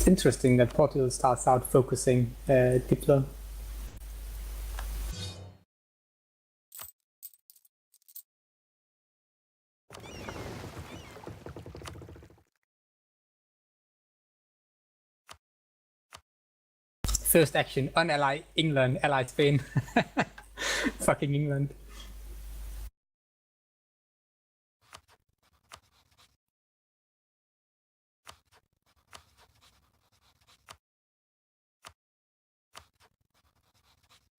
interesting that Portugal starts out focusing Diplo. First action, unally England, ally Spain. Fucking England.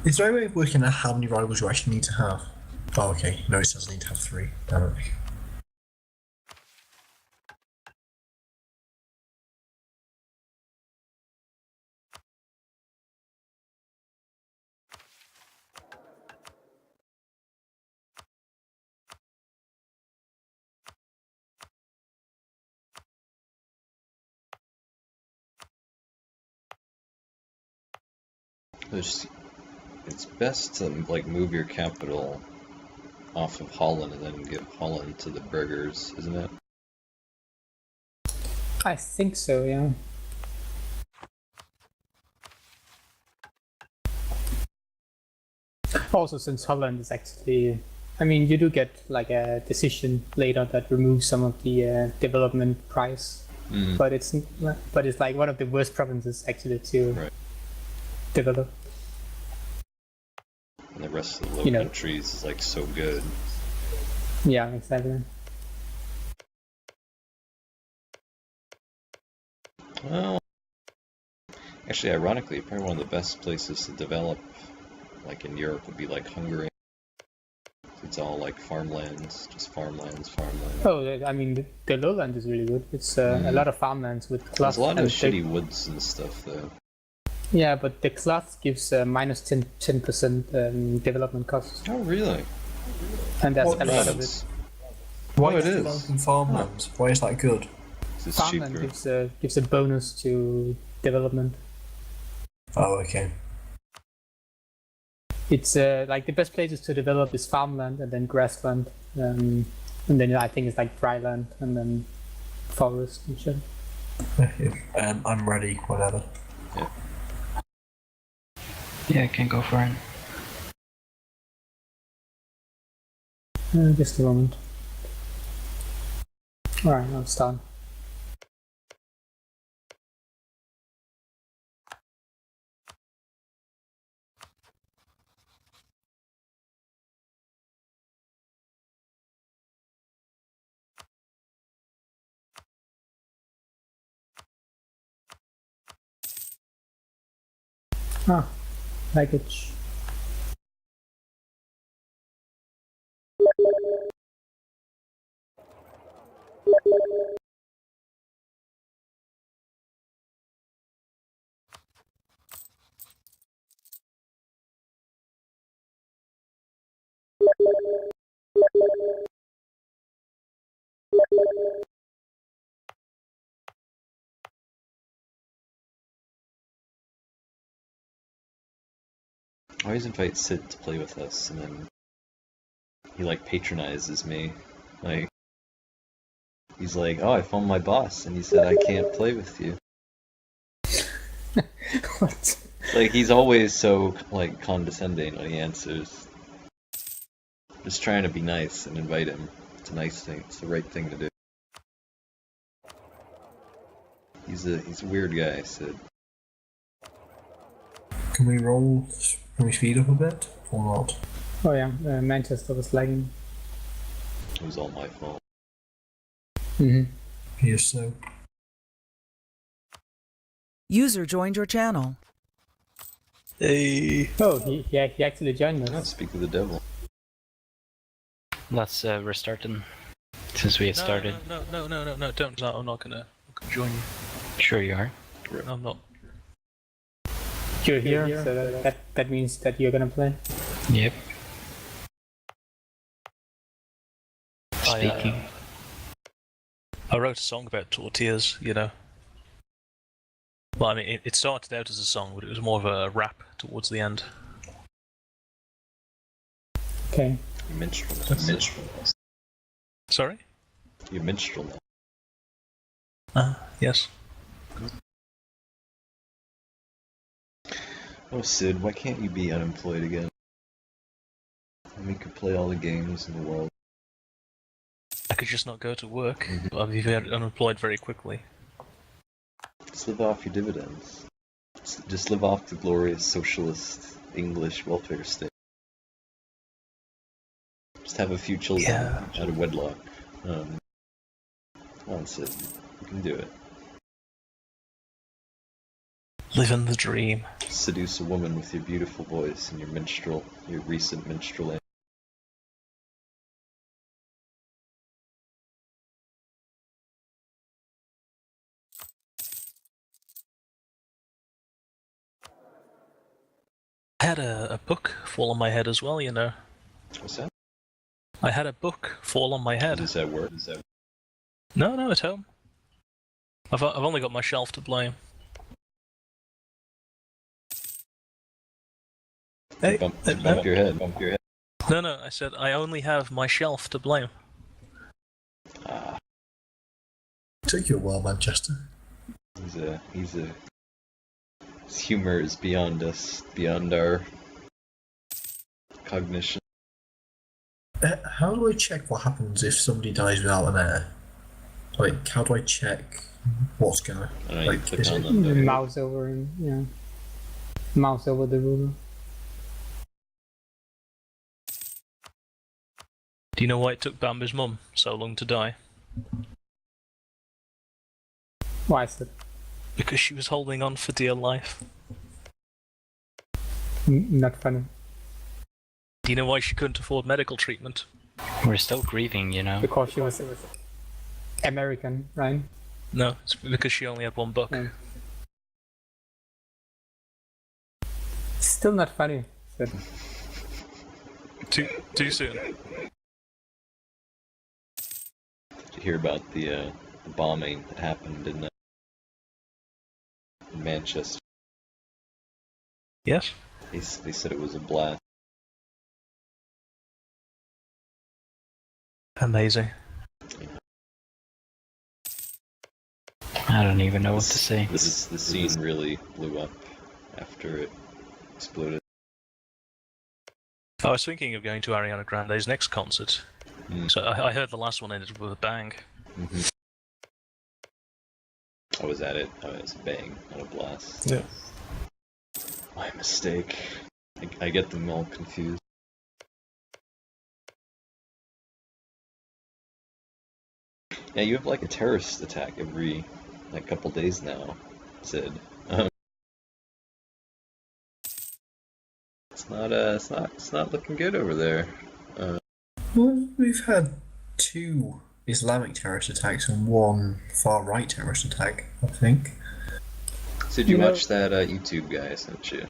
Is there any way of working out how many rivals you actually need to have? Oh, okay. No, it says I need to have 3. Damn it. It's best to like move your capital off of Holland and then give Holland to the burghers, isn't it? I think so, yeah. Also, since Holland is actually, I mean, you do get like a decision later that removes some of the development price, but it's like one of the worst provinces actually to develop. And the rest of the Low Countries is like so good. Yeah, exactly. Well, actually, ironically, probably one of the best places to develop, like in Europe, would be like Hungary. It's all like farmlands, just farmlands. Oh, I mean, the lowland is really good. It's a lot of farmlands with cloth. There's a lot of shitty woods and stuff, though. Yeah, but the cloth gives minus 10% development costs. Oh, really? And that's a lot of it. Why is developing farmlands? Why is that good? It's Farmland gives a bonus to development. Oh, okay. It's like the best places to develop is farmland and then grassland, and then I think it's like dry land and then forest and shit. I'm ready, whatever. Yeah. Yeah, I can go for it. Just a moment. Alright, I'll start. Package. I always invite Sid to play with us, and then he like patronizes me. Like, he's like, "Oh, I found my boss," and he said, "I can't play with you." What? Like, he's always so like condescending when he answers. Just trying to be nice and invite him. It's a nice thing. It's the right thing to do. He's a weird guy, Sid. Can we roll? Can we speed up a bit or not? Oh yeah, Manchester was lagging. It was all my fault. Yes, so. User joined your channel. Hey. Oh, he actually joined us. Not speak of the devil. Let's restart them since we had started. No, don't. I'm not gonna join you. Sure you are. No, I'm not. You're here, so that means that you're gonna play. Yep. I, Speaking. I wrote a song about tortillas, you know. Well, I mean, it started out as a song, but it was more of a rap towards the end. Okay. You minstrel. Sorry? You minstrel. Yes. Oh, Sid, why can't you be unemployed again? And we could play all the games in the world. I could just not go to work, but I'd be very unemployed very quickly. Just live off your dividends. Just live off the glorious socialist English welfare state. Just have a few children out of wedlock. Come on, Sid. You can do it. Living the dream. Seduce a woman with your beautiful voice and your recent minstrel. I had a book fall on my head as well, you know. What's that? I had a book fall on my head. Is that work? No, at home. I've only got my shelf to blame. Hey, Bump your head. Bump your head. No, I said I only have my shelf to blame. Took you a while, Manchester. His humor is beyond us, beyond our cognition. How do I check what happens if somebody dies without an heir? Like, how do I check what's gonna? I don't know, you Like, click is on it? them. don't you? Mouse over and mouse over the ruler. Do you know why it took Bambi's mum so long to die? Why is it? Because she was holding on for dear life. Not funny. Do you know why she couldn't afford medical treatment? We're still grieving, you know. Because she was American, right? No, it's because she only had one book. Yeah. Still not funny. But Too soon. Did you hear about the bombing that happened in Manchester? Yes? They said it was a blast. Amazing. I don't even know what to say. The scene really blew up after it exploded. I was thinking of going to Ariana Grande's next concert. So I heard the last one ended with a bang. I was at it. It was a bang, not a blast. Yeah. My mistake. I get them all confused. Yeah, you have like a terrorist attack every couple days now, Sid. It's not looking good over there. Well, we've had 2 Islamic terrorist attacks and 1 far-right terrorist attack, I think. So did you watch that YouTube guy I sent you?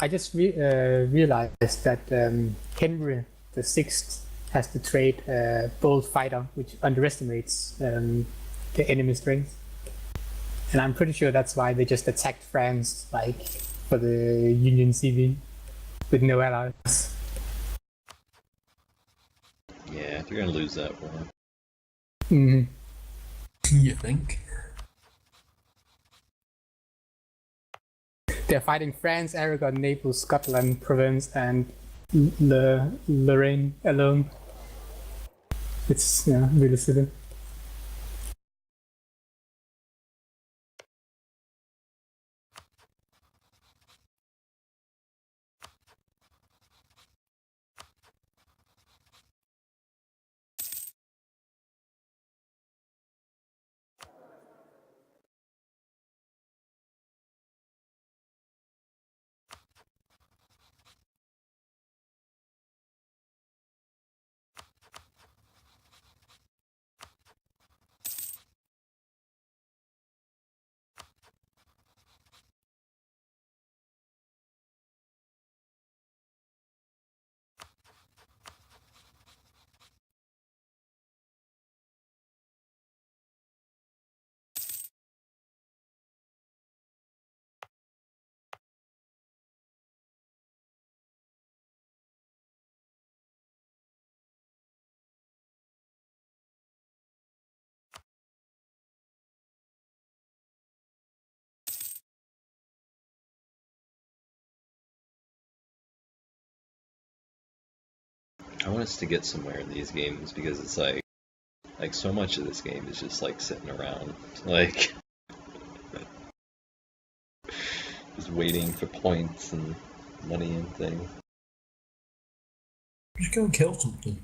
I just realized that Henry VI has the trait bold fighter, which underestimates the enemy strength. And I'm pretty sure that's why they just attacked France, like, for the Union CV, with no allies. Yeah, you're gonna lose that war. Mm-hmm. You think? They're fighting France, Aragon, Naples, Scotland, Provence, and Lorraine alone. It's really silly. I want us to get somewhere in these games because it's like so much of this game is just like sitting around, like just waiting for points and money and things. Just go and kill something.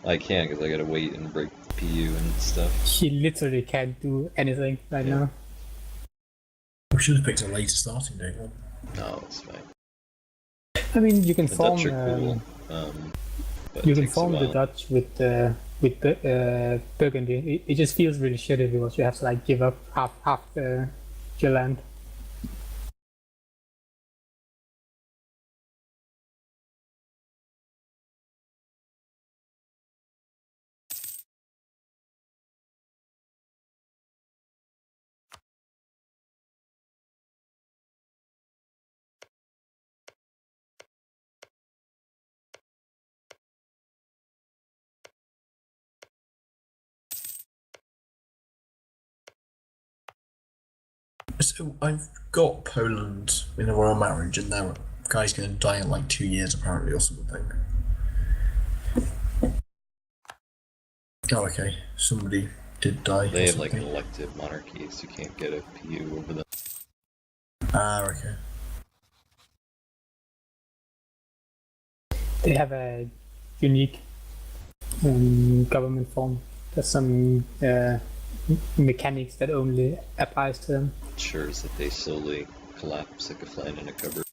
I can't because I gotta wait and break the PU and stuff. She literally can't do anything right now. We should have picked a later starting date then. No, it's fine. I mean, you can The form. Dutch are cool. But You it can takes a form the while. Dutch with Burgundy. It just feels really shitty because you have to like give up half your land. So I've got Poland in a royal marriage, and their guy's going to die in like 2 years apparently or something. Oh, okay. Somebody did die. They or have like an something. elected monarchy, so you can't get a PU over them. Ah, okay. They have a unique government form. There's some mechanics that only applies to them. Ensures that they slowly collapse like a fly in a cupboard.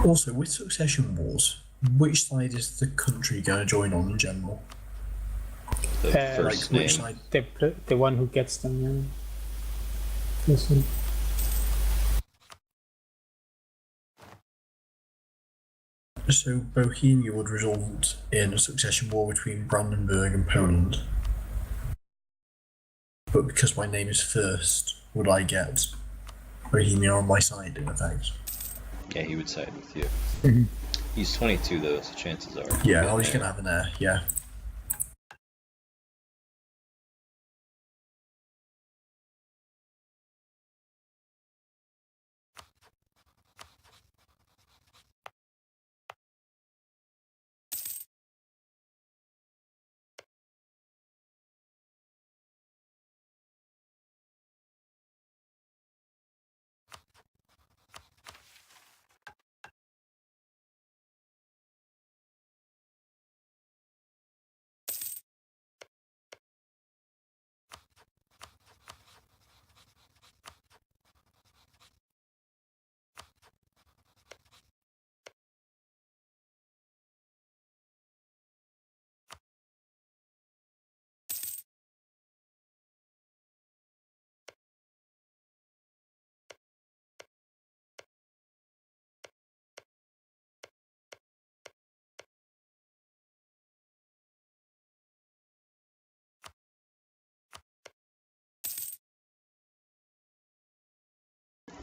Also, with succession wars, which side is the country going to join on in general? The Like, first Which name. side? The one who gets them. Yeah. First one. So Bohemia would result in a succession war between Brandenburg and Poland. But because my name is first, would I get Bohemia on my side in effect? Yeah, he would side with you. Mhm. He's 22 though, so chances are. Yeah, he'll I was get going to have an heir, yeah.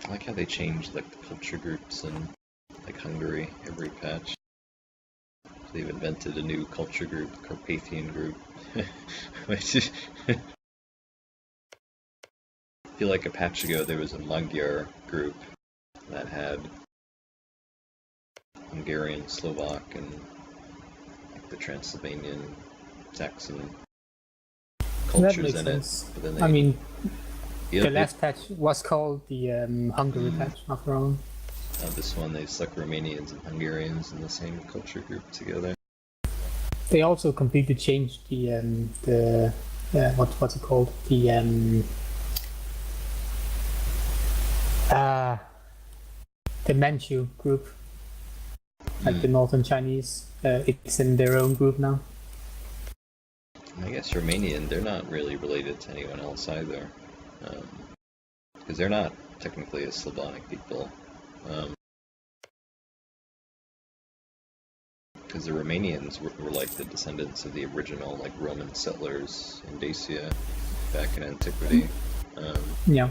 I like how they changed like the culture groups in like Hungary every patch. They've invented a new culture group, the Carpathian group. Which is I feel like a patch ago there was a Magyar group that had Hungarian, Slovak, and like the Transylvanian, Saxon That cultures makes in sense. it. But then I mean, yeah, the last patch was called the Hungary patch, after all. this one they stuck Romanians and Hungarians in the same culture group together. They also completely changed the what's it called? The Manchu group, like the Northern Chinese. It's in their own group now. I guess Romanian, they're not really related to anyone else either. Because they're not technically a Slavonic people. Because the Romanians were like the descendants of the original like Roman settlers in Dacia back in antiquity. Yeah.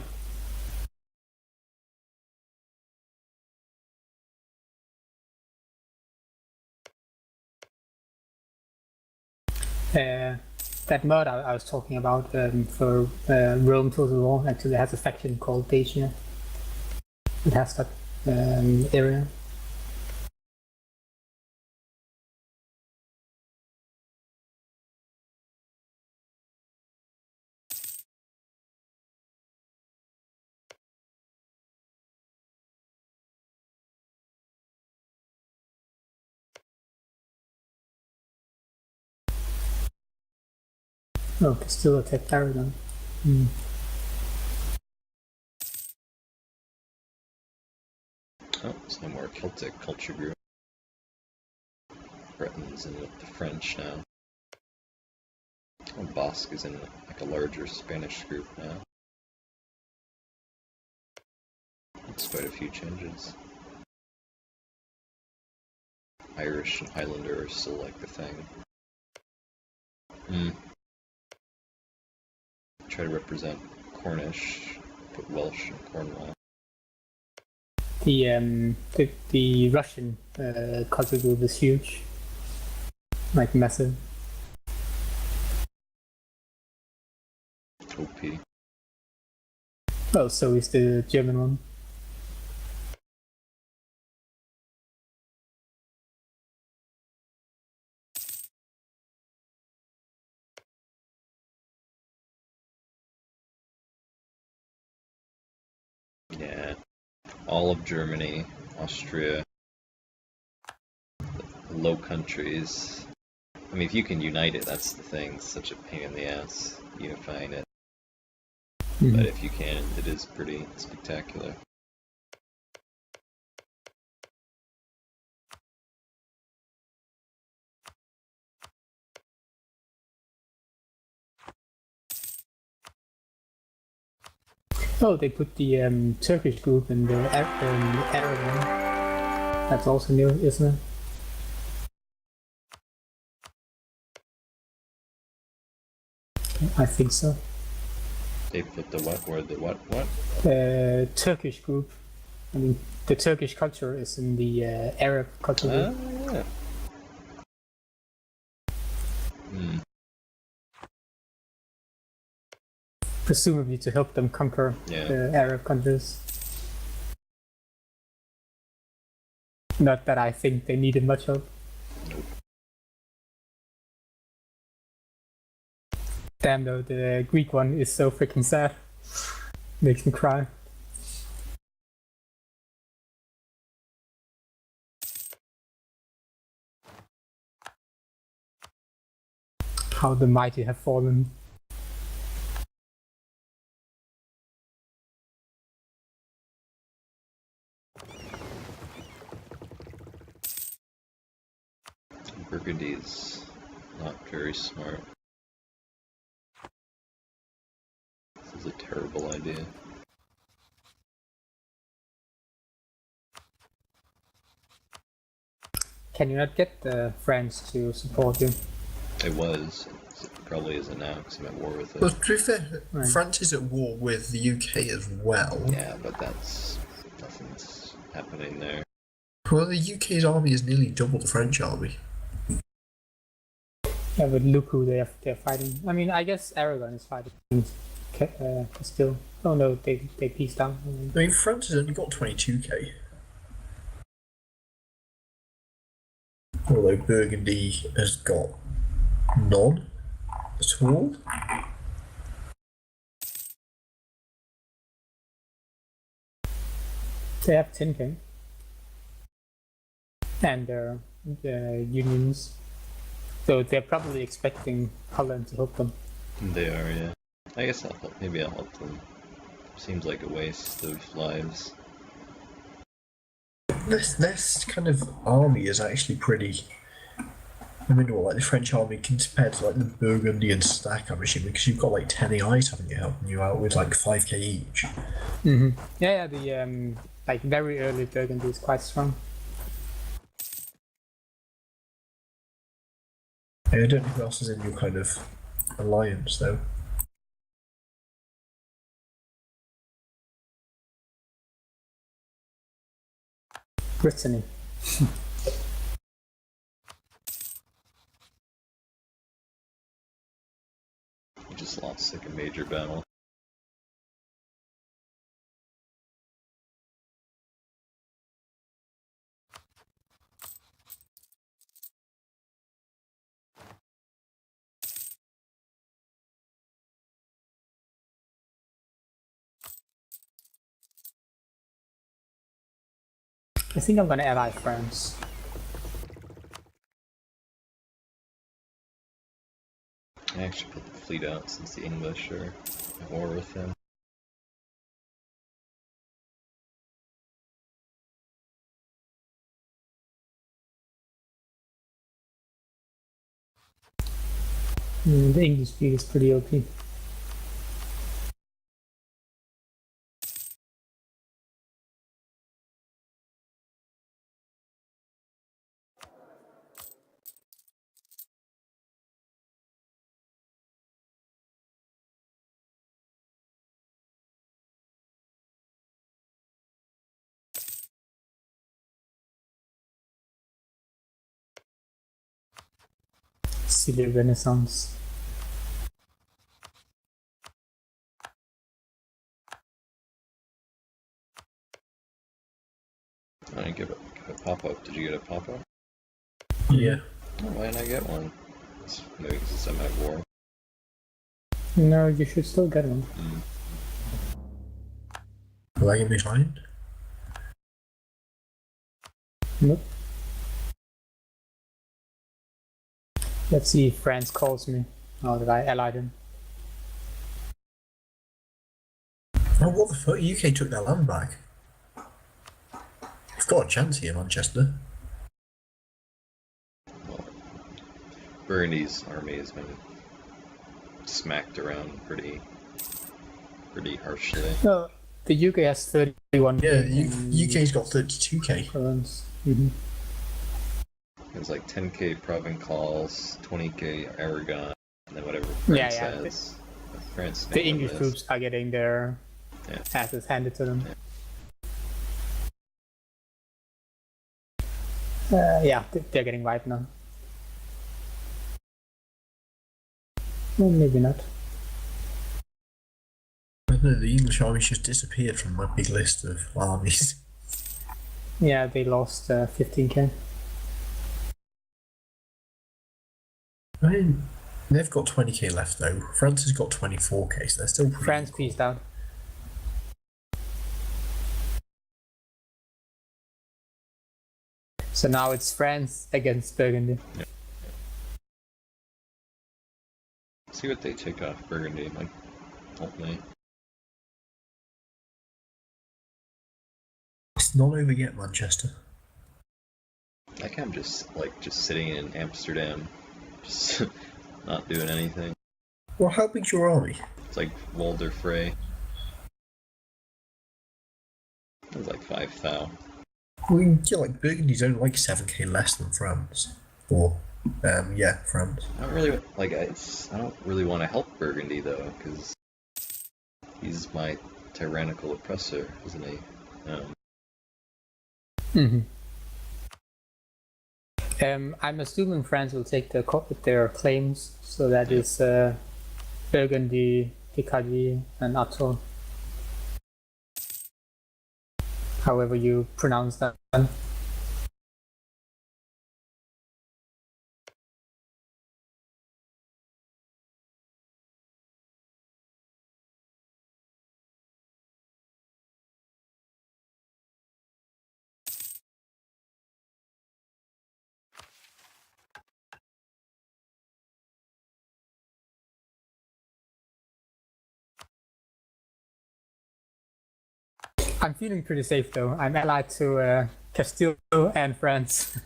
That mod I was talking about for Rome Total War actually has a faction called Dacia. It has that area. Oh, can still attack Paragon. Oh, it's no more Celtic culture group. Bretons in with the French now. Oh, Basque is in like a larger Spanish group now. That's quite a few changes. Irish and Highlander are still like the thing. Try to represent Cornish, put Welsh and Cornwall. The Russian culture group is huge, like massive. OP. Oh, so is the German one. Yeah, all of Germany, Austria, the Low Countries. I mean, if you can unite it, that's the thing. It's such a pain in the ass unifying it. But if you can, it is pretty spectacular. Oh, they put the Turkish group in the Arab one. That's also new, isn't it? I think so. They put the what? Or the what? What? Turkish group. I mean, the Turkish culture is in the Arab culture group. Yeah. Presumably to help them conquer the Arab countries. Not that I think they needed much help. Nope. Damn though, the Greek one is so freaking sad. Makes me cry. How the mighty have fallen. Burgundy's not very smart. This is a terrible idea. Can you not get France to support you? It was. It probably isn't now because I'm at war with it. Well, to be fair, Right. France is at war with the UK as well. Yeah, but nothing's happening there. Well, the UK's army is nearly double the French army. Yeah, but look who they're fighting. I mean, I guess Aragon is fighting still. Oh no, they peaced out. I mean, France has only got 22k. Although Burgundy has got none at all. They have 10k. And their unions. So they're probably expecting Holland to help them. They are, yeah. I guess I'll help. Maybe I'll help them. Seems like a waste of lives. This kind of army is actually pretty. I mean, like the French army compared to like the Burgundian stack, I'm assuming, because you've got like 10 AIs having you helping you out with like 5k each. Yeah, the like very early Burgundy is quite strong. I don't know who else is in your kind of alliance though. Brittany. We just lost like a major battle. I think I'm gonna ally France. I actually put the fleet out since the English are at war with him. The English fleet is pretty OP. Silly Renaissance. I didn't get a pop-up. Did you get a pop-up? Yeah. Oh, why didn't I get one? Maybe because I'm at war. No, you should still get one. Will I give me fine? Nope. Let's see if France calls me. Oh, that I allied him. Oh, what the fuck? UK took their land back. You've got a chance here, Manchester. Well, Burgundy's army has been smacked around pretty harshly. No, the UK has 31. Yeah, UK's got 32k. Colons. It was like 10k Provençals, 20k Aragon, and then whatever Yeah, France yeah. has. France The English troops are getting their asses handed to them. Yeah, they're getting wiped now. Well, maybe not. I don't know, the English army's just disappeared from my big list of armies. Yeah, they lost 15k. I mean, they've got 20k left though. France has got 24k, so they're still pretty France equal. pieced out. So now it's France against Burgundy. See what they take off Burgundy, like, help me. It's not over yet, Manchester. Like I'm just sitting in Amsterdam, just not doing anything. Well, how big's your army? It's like Walder Frey. It's like 5,000. Well, yeah, like Burgundy's only like 7k less than France. Or, yeah, France. I don't really like. I don't really want to help Burgundy though, because he's my tyrannical oppressor, isn't he? I'm assuming France will take their claims, so that is Burgundy, Picardy, and Artois. However you pronounce that. I'm feeling pretty safe though. I'm allied to Castile and France.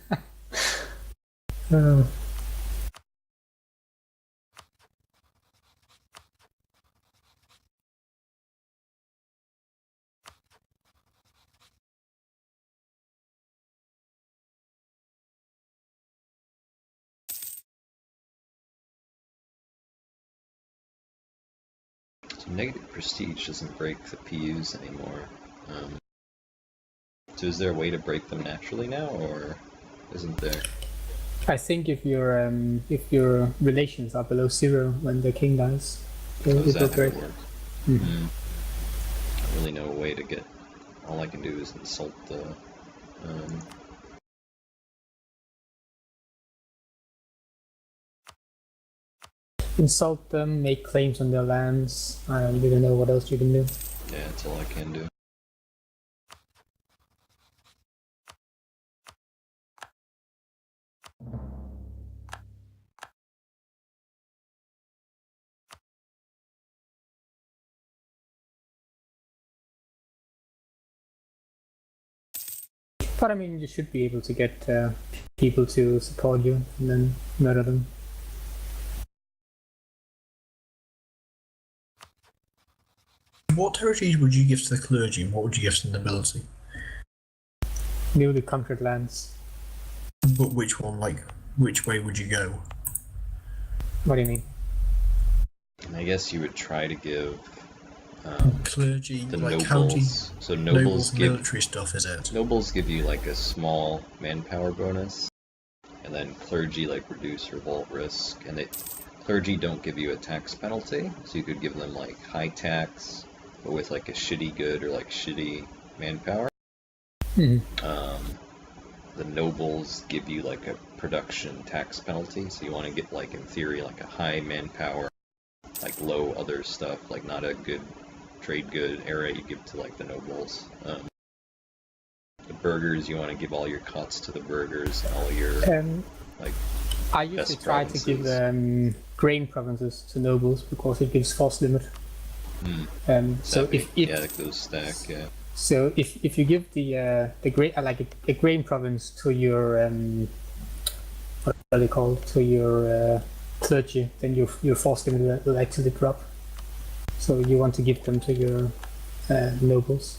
So negative prestige doesn't break the PUs anymore. So is there a way to break them naturally now, or isn't there? I think if your relations are below 0 when the king dies, Is it will that how break. it works? I don't really know a way to get. All I can do is insult the. Insult them, make claims on their lands. I don't really know what else you can do. Yeah, that's all I can do. But I mean, you should be able to get people to support you and then murder them. What territories would you give to the clergy and what would you give to the nobility? Newly conquered lands. But which one, like, which way would you go? What do you mean? I guess you would try to give Clergy, the like nobles. county, So nobles military stuff, is it? nobles give you like a small manpower bonus, and then clergy like reduce revolt risk, and clergy don't give you a tax penalty, so you could give them like high tax, but with like a shitty good or like shitty manpower. The nobles give you like a production tax penalty, so you want to get like in theory like a high manpower, like low other stuff, like not a good trade good area you give to like the nobles. The burghers, you want to give all your cots to the burghers and all your like. I usually try to give grain provinces to nobles because it gives force limit. So if yeah, like those stack, yeah. So if you give the grain like a grain province to your what are they called, to your clergy, then your force limit will actually drop. So you want to give them to your nobles,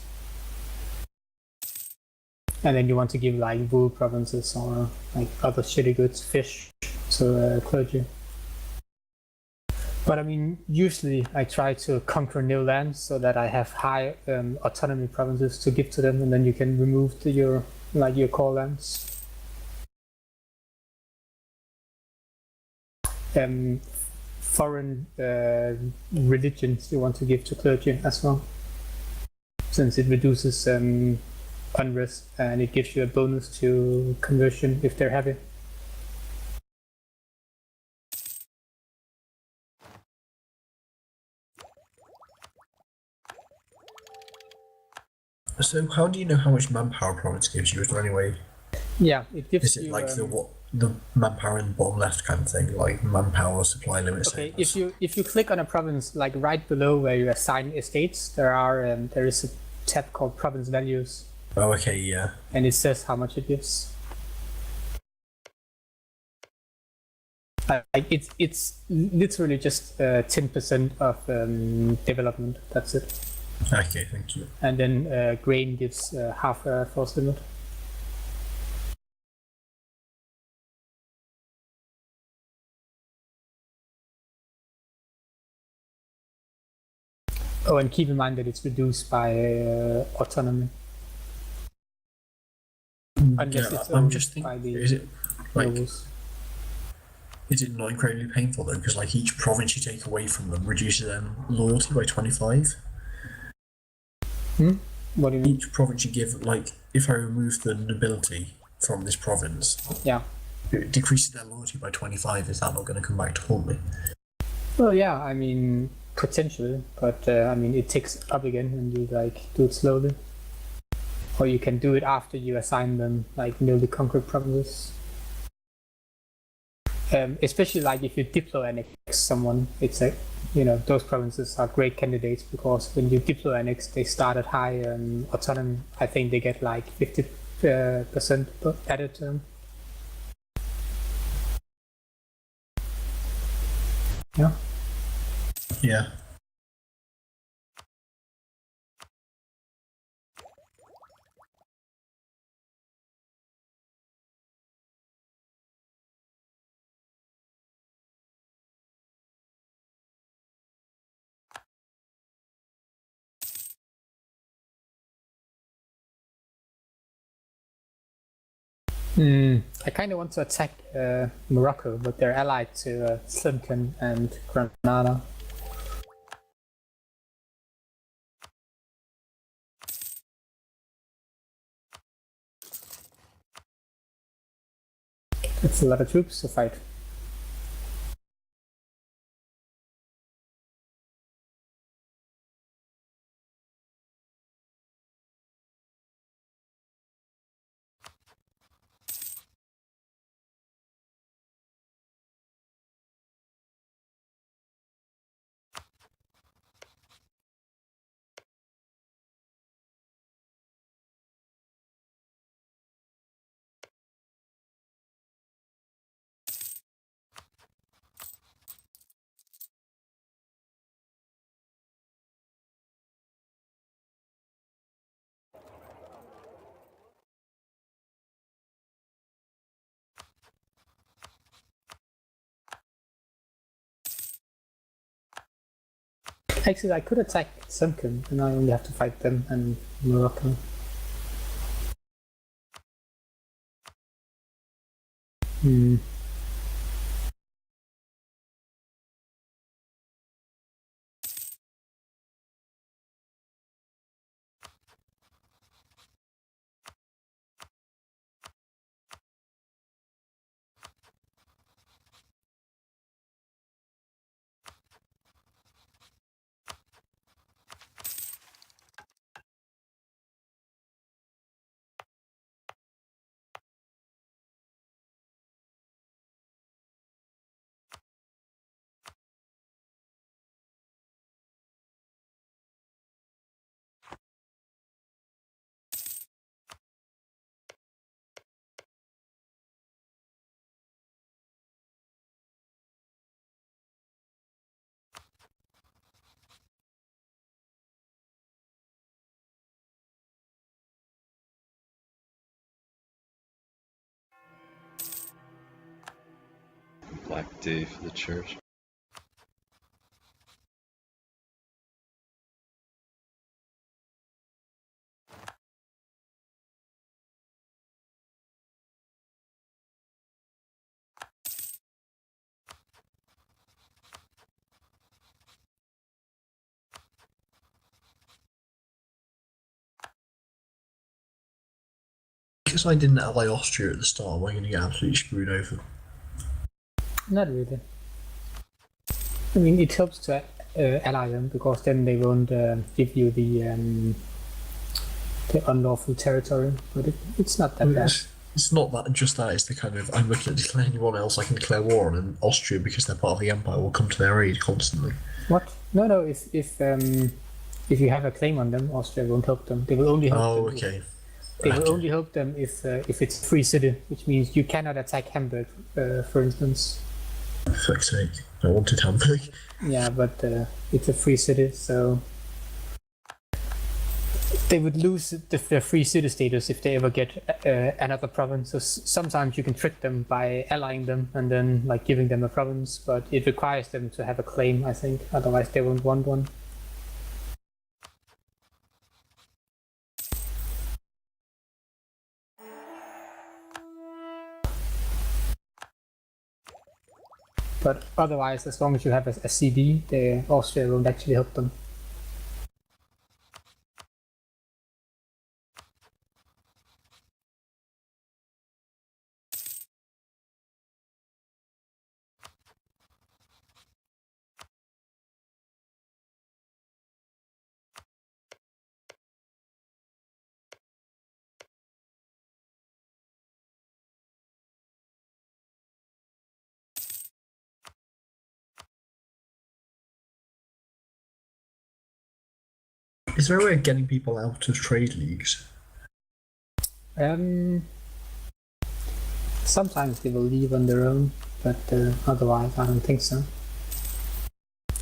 and then you want to give like wool provinces or like other shitty goods, fish, to clergy. But I mean, usually I try to conquer new lands so that I have high autonomy provinces to give to them, and then you can remove your core lands. Foreign religions you want to give to clergy as well, since it reduces unrest and it gives you a bonus to conversion if they're happy. So how do you know how much manpower province gives you? Is there any way? Yeah, it gives Is it you. like the manpower in the bottom left kind of thing, like manpower supply limits? Okay, if you click on a province, like right below where you assign estates, there is a tab called province values. Oh, okay, yeah. And it says how much it gives. Like it's literally just 10% of development. That's it. Okay, thank you. And then grain gives half a force limit. Oh, and keep in mind that it's reduced by autonomy. Unless it's I'm just by thinking, the is it like nobles. is it not incredibly painful though? Because like each province you take away from them reduces their loyalty by 25. What do you mean? Each province you give, like if I remove the nobility from this province, Yeah. it decreases their loyalty by 25. Is that not going to come back to haunt me? Well, yeah. I mean, potentially, but I mean, it ticks up again, and you like do it slowly. Or you can do it after you assign them like newly conquered provinces. Especially like if you diplo annex someone, it's like, you know, those provinces are great candidates because when you diplo annex, they start at high autonomy. I think they get like 50% added to them. Yeah. Yeah. I kind of want to attack Morocco, but they're allied to Slimkin and Granada. It's a lot of troops to fight. Actually, I could attack Sunken, and I only have to fight them and Morocco. Hmm. Black day for the church. Because I didn't ally Austria at the start, am I going to get absolutely screwed over? Not really. I mean, it helps to ally them, because then they won't give you the unlawful territory, but it's not that bad. It's not that, just that, it's the kind of, I'm looking at declare anyone else I can declare war on, and Austria, because they're part of the Empire, will come to their aid constantly. What? No, if you have a claim on them, Austria won't help them. They will only help them. Oh, okay. They will only help them if it's a free city, which means you cannot attack Hamburg, for instance. For fuck's sake, I wanted Hamburg. Yeah, but it's a free city, so they would lose their free city status if they ever get another province. So sometimes you can trick them by allying them and then like giving them a province, but it requires them to have a claim, I think. Otherwise, they won't want one. But otherwise, as long as you have a CD, the Austria won't actually help them. Is there a way of getting people out of trade leagues? Sometimes they will leave on their own, but otherwise I don't think so.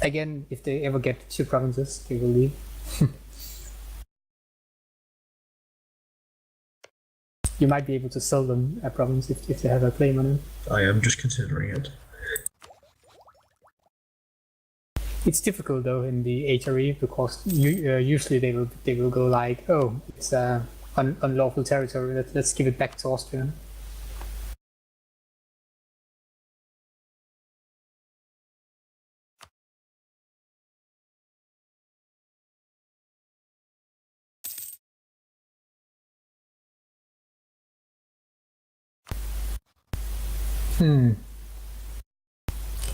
Again, if they ever get 2 provinces, they will leave. You might be able to sell them a province if they have a claim on it. I am just considering it. It's difficult though in the HRE, because usually they will go like, oh, it's unlawful territory, let's give it back to Austria.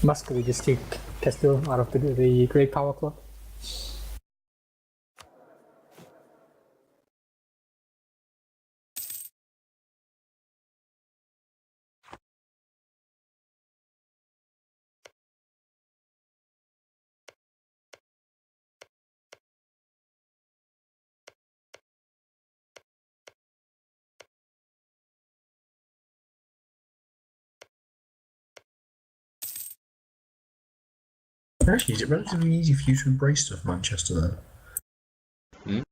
Muscovy just took Castile out of the Great Power Club. Actually, is it relatively easy for you to embrace stuff, Manchester, then?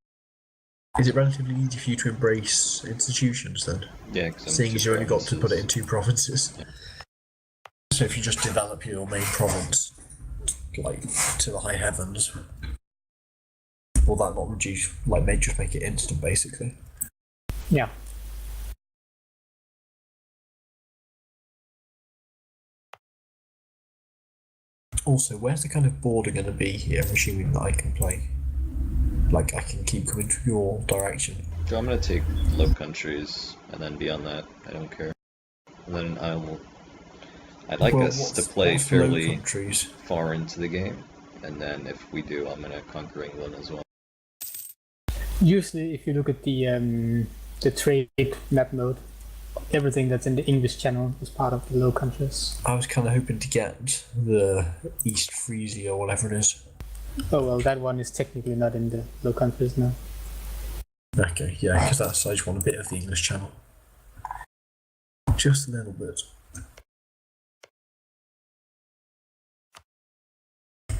Is it relatively easy for you to embrace institutions, then? Yeah, seeing as you only got to put it in 2 provinces. Yeah. So if you just develop your main province, like to the high heavens. Will that not reduce, like, may just make it instant, basically? Yeah. Also, where's the kind of border going to be here, assuming that I can play? Like, I can keep coming to your direction. So I'm gonna take Low Countries, and then beyond that, I don't care. And then I'd like us to play what's Low fairly Countries? far into the game, and then if we do, I'm gonna conquer England as well. Usually, if you look at the trade map mode, everything that's in the English channel is part of the Low Countries. I was kind of hoping to get the East Friesia or whatever it is. Oh well, that one is technically not in the Low Countries now. Okay, yeah, because I just want a bit of the English channel. Just a little bit.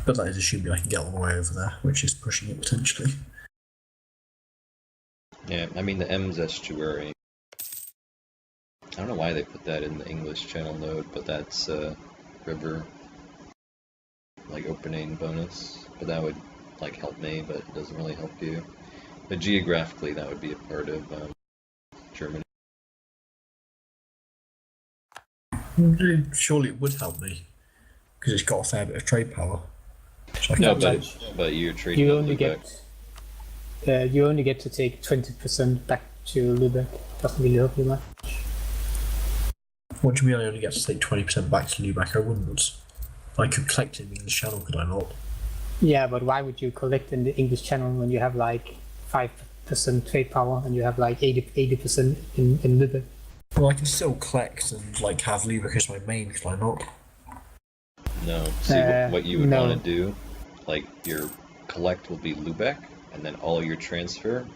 But that is assuming I can get all the way over there, which is pushing it potentially. Yeah, I mean the M's estuary. I don't know why they put that in the English channel node, but that's river, like opening bonus. But that would like help me, but it doesn't really help you. But geographically, that would be a part of Germany. Surely it would help me, because it's got a fair bit of trade power. So I No, can but you're trading. You only get to take 20% back to Lübeck. Doesn't really help you much. What do you mean I only get to take 20% back to Lübeck? I wouldn't. I could collect it in the English channel, could I not? Yeah, but why would you collect in the English channel when you have like 5% trade power and you have like 80% in Lübeck? Well, I can still collect and like have Lübeck as my main, could I not? No. See, what you would no. want to do, like your collect will be Lübeck, and then all your transfer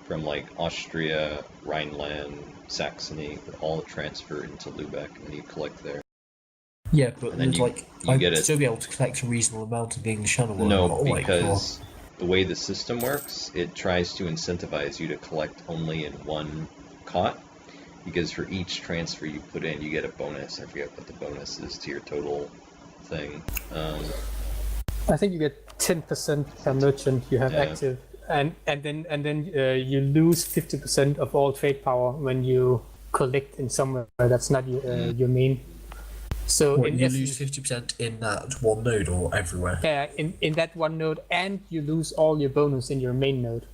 from like Austria, Rhineland, Saxony would all transfer into Lübeck, and then you collect there. Yeah, but And then I'd still be able to collect a reasonable amount of the English channel. No, because the way the system works, it tries to incentivize you to collect only in one cot, because for each transfer you put in, you get a bonus. I forget what the bonus is to your total thing. I think you get 10% per merchant you have active, and then you lose 50% of all trade power when you collect in somewhere that's not your main. So what, you lose 50% in that one node or everywhere? Yeah, in that one node, and you lose all your bonus in your main node.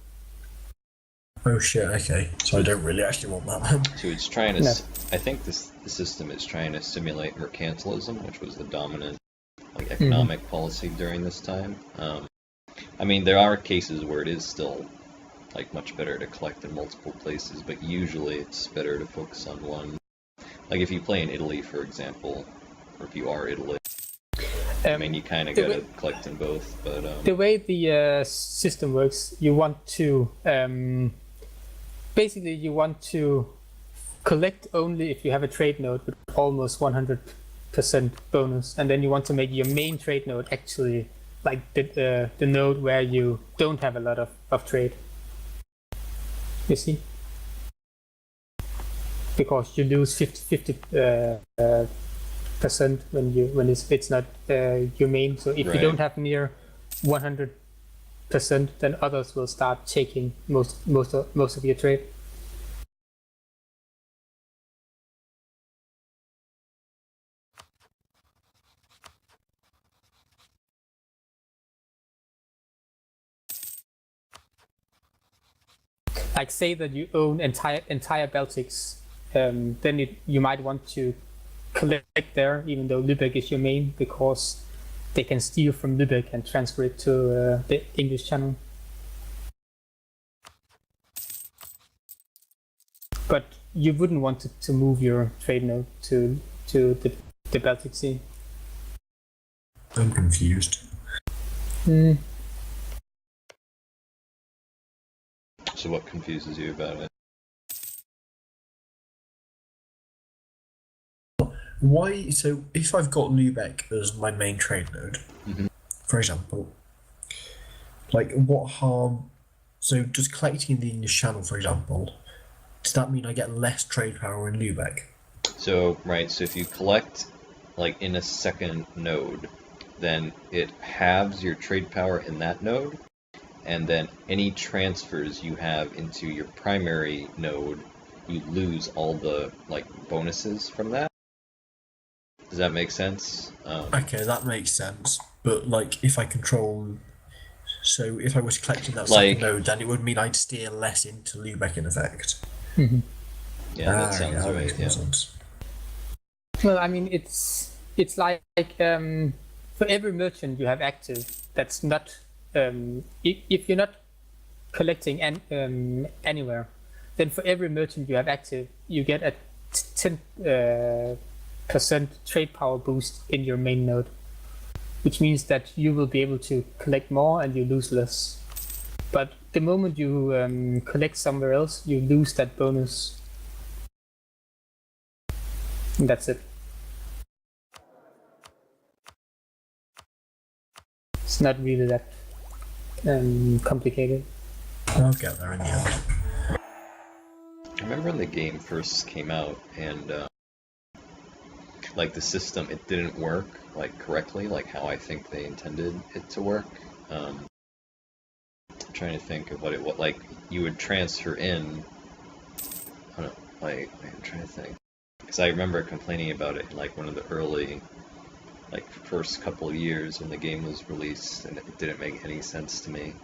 Oh shit, okay. So I don't really actually want that then. So it's trying to. No. I think the system is trying to simulate mercantilism, which was the dominant like economic policy during this time. I mean, there are cases where it is still like much better to collect in multiple places, but usually it's better to focus on one. Like if you play in Italy, for example, or if you are Italy, I mean, you kind of gotta collect in both. But the way the system works, you want to basically you want to collect only if you have a trade node with almost 100% bonus, and then you want to make your main trade node actually like the node where you don't have a lot of trade. You see? Because you lose 50% when it's not your main. So if you don't have near 100%, then others will start taking most of your trade. Like say that you own entire Baltics. Then you might want to collect there, even though Lübeck is your main, because they can steal from Lübeck and transfer it to the English channel. But you wouldn't want to move your trade node to the Baltic Sea. I'm confused. so what confuses you about it? Why? So if I've got Lübeck as my main trade node, for example, like what harm? So does collecting in the English channel, for example, does that mean I get less trade power in Lübeck? So so if you collect like in a second node, then it halves your trade power in that node, and then any transfers you have into your primary node, you lose all the like bonuses from that. Does that make sense? Okay, that makes sense. But like, if I control, so if I was collecting that Like- second node, then it would mean I'd steer less into Lubeck in effect. Yeah, that sounds that right. makes more Yeah. sense. Well, I mean, it's like for every merchant you have active, that's not if you're not collecting anywhere, then for every merchant you have active, you get a 10% trade power boost in your main node, which means that you will be able to collect more and you lose less. But the moment you collect somewhere else, you lose that bonus. And that's it. It's not really that complicated. I'll get there in the end. I remember when the game first came out, and like the system, it didn't work like correctly, like how I think they intended it to work. I'm trying to think of what like you would transfer in. I don't know, like I'm trying to think, because I remember complaining about it in like one of the early, like first couple of years when the game was released, and it didn't make any sense to me.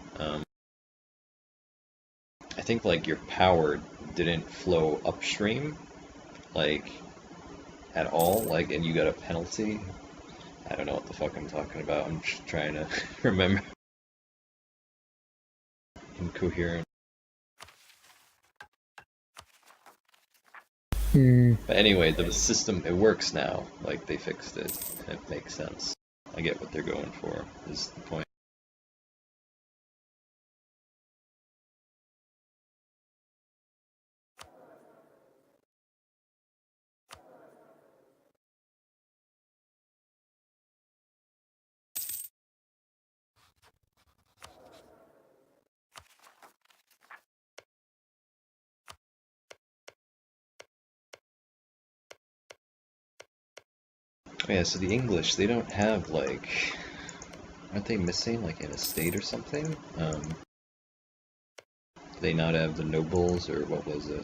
I think like your power didn't flow upstream, like at all, like, and you got a penalty. I don't know what the fuck I'm talking about. I'm just trying to remember. Incoherent. But anyway, the system, it works now. Like, they fixed it, and it makes sense. I get what they're going for, is the point. Yeah, so the English, they don't have, like, aren't they missing, like, an estate or something? Do they not have the nobles, or what was it?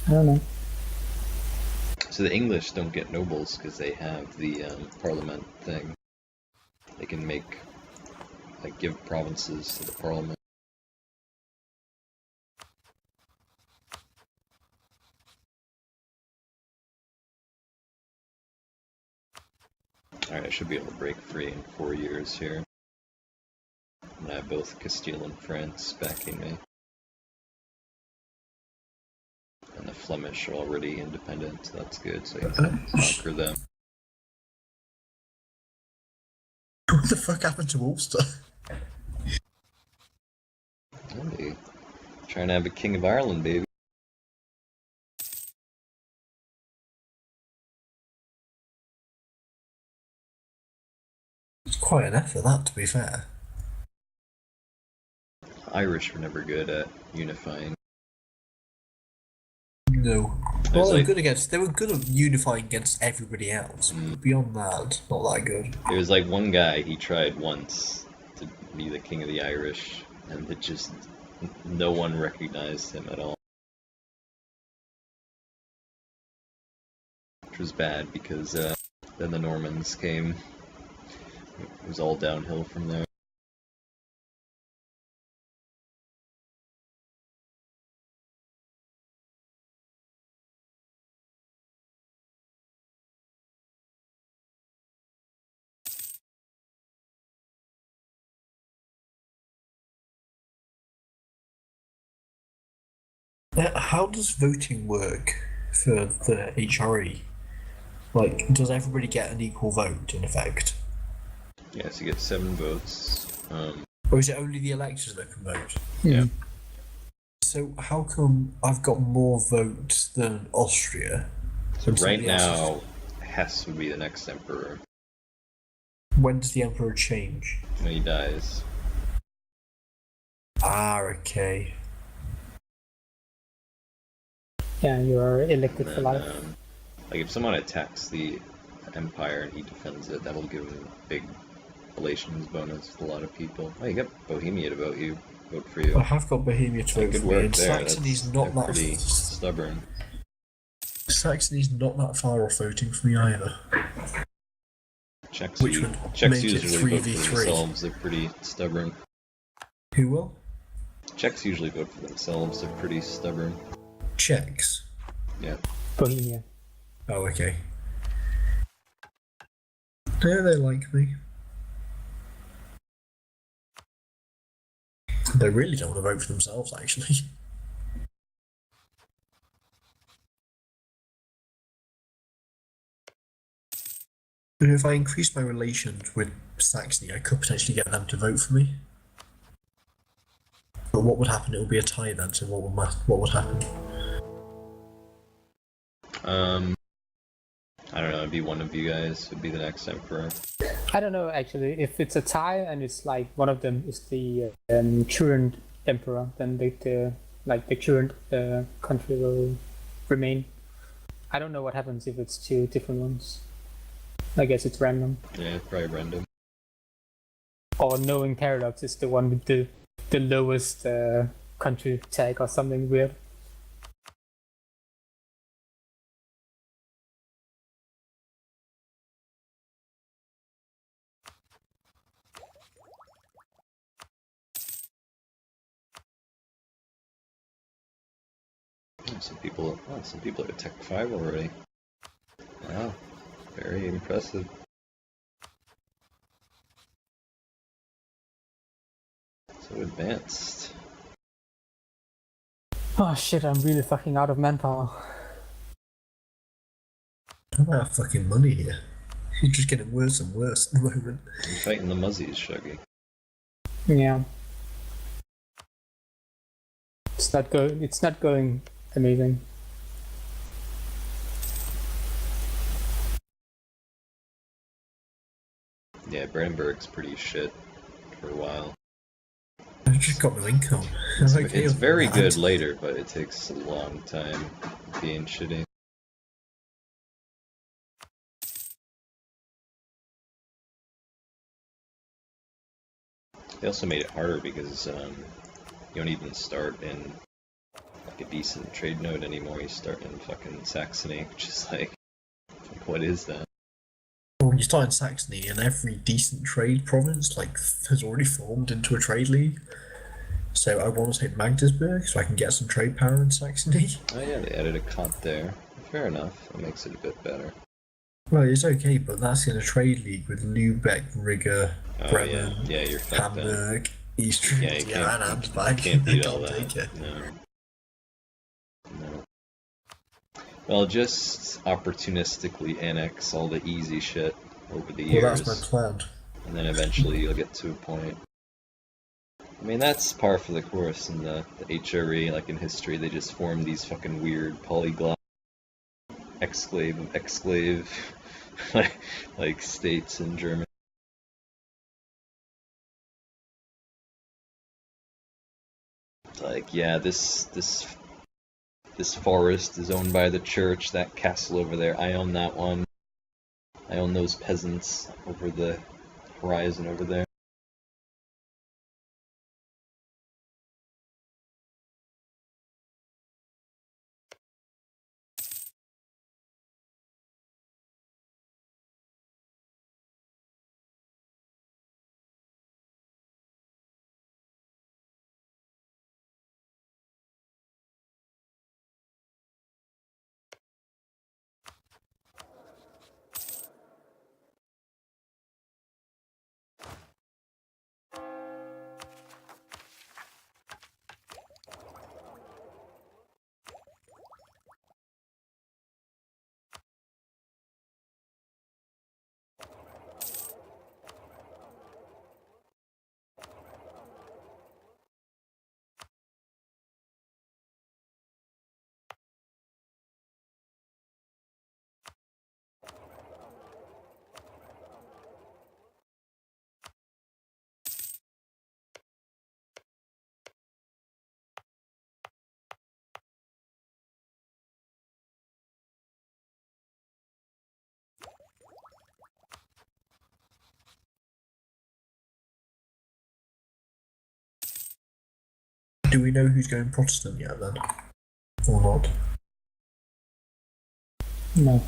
I don't know. So the English don't get nobles because they have the parliament thing. They can make, like, give provinces to the parliament. Alright, I should be able to break free in 4 years here. And I have both Castile and France backing me. And the Flemish are already independent, so that's good, so I can conquer them. What the fuck happened to Ulster? Hey, trying to have a King of Ireland, baby. It's quite an effort, that, to be fair. Irish were never good at unifying. No. There's Well, like- they were good at unifying against everybody else. But beyond that, not that good. There was like one guy, he tried once to be the King of the Irish, and it just, no one recognized him at all. Which was bad, because then the Normans came. It was all downhill from there. How does voting work for the HRE? Like, does everybody get an equal vote, in effect? Yeah, so you get 7 votes. Or is it only the electors that can vote? Yeah. So how come I've got more votes than Austria? So And right somebody else now, Hess would be the next emperor when does the emperor change? when he dies. Ah, okay. Yeah, you are elected And for then, life. like if someone attacks the empire and he defends it. That'll give him a big relations bonus with a lot of people. Oh, you got Bohemia to vote for you. I have got Bohemia to vote Good for me, work and there. Saxony's They're not that pretty stubborn. Saxony's not that far off voting for me either. Czechs, Which would Czechs make it usually vote for 3v3. themselves. They're pretty stubborn. Who will? Czechs usually vote for themselves. They're pretty stubborn. Czechs. Yeah. Bohemia. Oh, okay. No, they like me. They really don't want to vote for themselves, actually. And if I increase my relations with Saxony, I could potentially get them to vote for me. But what would happen? It would be a tie then. So what would happen? I don't know. It'd be one of you guys would be the next emperor. I don't know actually. If it's a tie and it's like one of them is the current emperor, then the current country will remain. I don't know what happens if it's two different ones. I guess it's random. Yeah, probably random. Or knowing Paradox is the one with the lowest country tag or something weird. Some people are Tech 5 already. Wow, very impressive. So advanced. Oh shit, I'm really fucking out of manpower. I'm out of fucking money here. You're just getting worse and worse at the moment. You're fighting the Muzzies, Shoggy. Yeah. It's not going amazing. Yeah, Brandenburg's pretty shit for a while. I've just got no income. It's very good later, but it takes a long time being shitty. They also made it harder because you don't even start in like a decent trade node anymore. You start in fucking Saxony, which is like what is that? Well, you start in Saxony, and every decent trade province has already formed into a trade league. So I want to take Magdeburg so I can get some trade power in Saxony. Oh yeah, they added a cont there. Fair enough. That makes it a bit better. Well, it's okay, but that's in a trade league with Lübeck, Riga, Bremen, yeah, you're fucked Hamburg, East Yeah, you and Ansbach. can't beat I all can't that. take it. No. Well, just opportunistically annex all the easy shit over the years. Well, that's my plan. And then eventually you'll get to a point. I mean, that's par for the course in the HRE, like in history, they just form these fucking weird polyglot exclave of exclave like states in Germany. Like, yeah, this forest is owned by the church, that castle over there, I own that one. I own those peasants over the horizon over there. Do we know who's going Protestant yet then? Or not? No.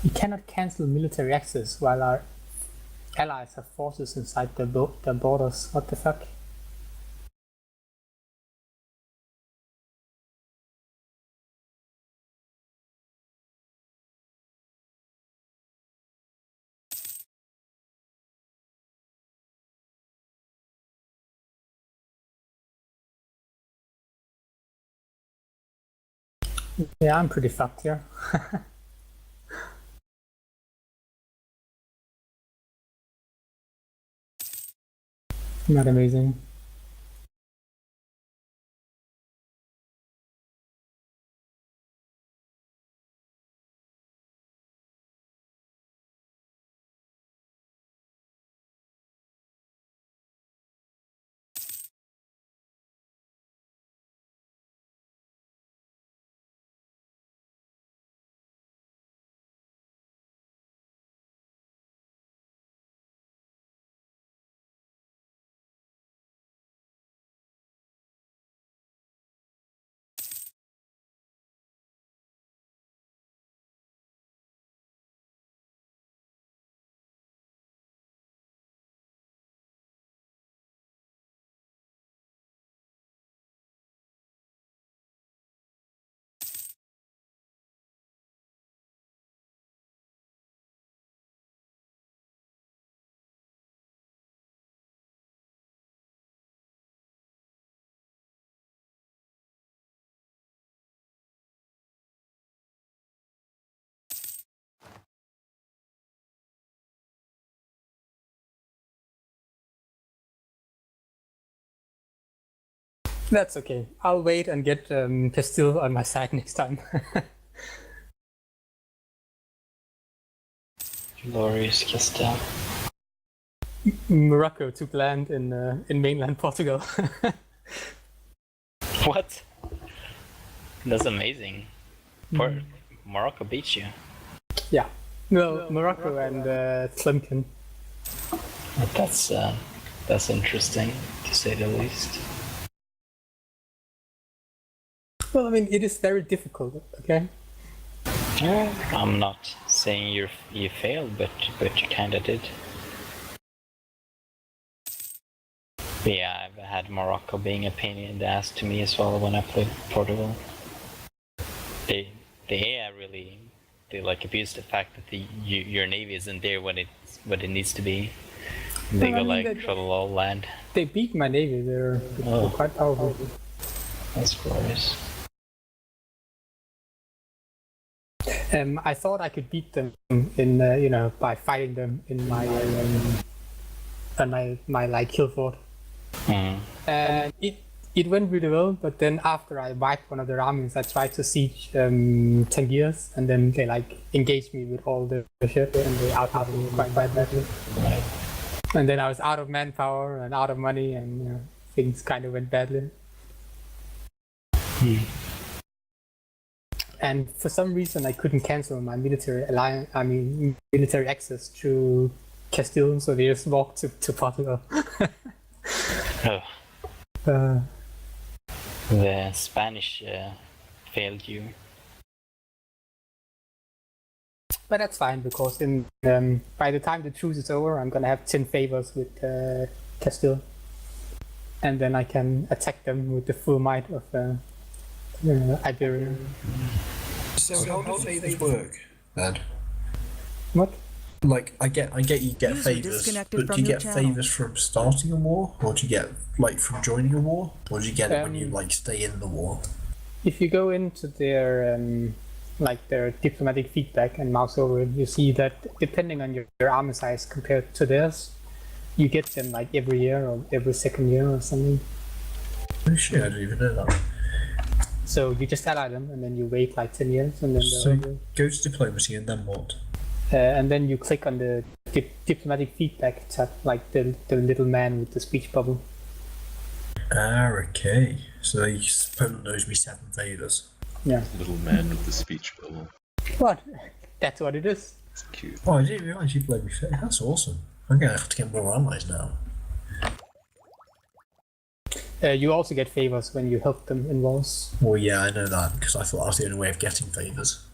You cannot cancel military access while our allies have forces inside their borders. What the fuck? Yeah, I'm pretty fucked here. Not amazing. That's okay. I'll wait and get Castile on my side next time. Glorious Castile. Morocco took land in mainland Portugal. What? That's amazing. Morocco beat you. Yeah. Well, Morocco and Tlemcen. That's interesting, to say the least. Well, I mean, it is very difficult, okay? Yeah, I'm not saying you failed, but you kinda did. But yeah, I've had Morocco being a pain in the ass to me as well when I played Portugal. They really like abuse the fact that your navy isn't there when it needs to be. They Well, go I mean, like troll all land. They beat my navy. They're quite powerful. That's glorious. I thought I could beat them in by fighting them in my like kill fort. And it went really well, but then after I wiped one of their armies, I tried to siege Tangiers, and then they like engaged me with all the ship, and they outnumbered me quite badly. Right. And then I was out of manpower and out of money, and things kind of went badly. And for some reason, I couldn't cancel my military access to Castile, so they just walked to Portugal. Oh. The Spanish failed you. But that's fine, because by the time the truce is over, I'm gonna have 10 favors with Castile, and then I can attack them with the full might of Iberia. So how do favors work then? What? Like, I get you get User favors, disconnected but from do you your get channel. favors from starting a war, or do you get like from joining a war, or do you get it when you Um, like stay in the war? If you go into their their diplomatic feedback and mouse over it, you see that depending on your army size compared to theirs, you get them like every year or every second year or something. Oh shit, I didn't even know that. So you just ally them and then you wait like 10 years and then they're So over. go to diplomacy and then what? And then you click on the diplomatic feedback tab, like the little man with the speech bubble. Ah, okay. So your opponent knows me 7 favors. Yeah. Little man with the speech bubble. What? That's what it is. It's cute. Oh, I didn't realise you played me fair. That's awesome. I'm gonna have to get more allies now. You also get favors when you help them in wars. Well, yeah, I know that because I thought that was the only way of getting favors.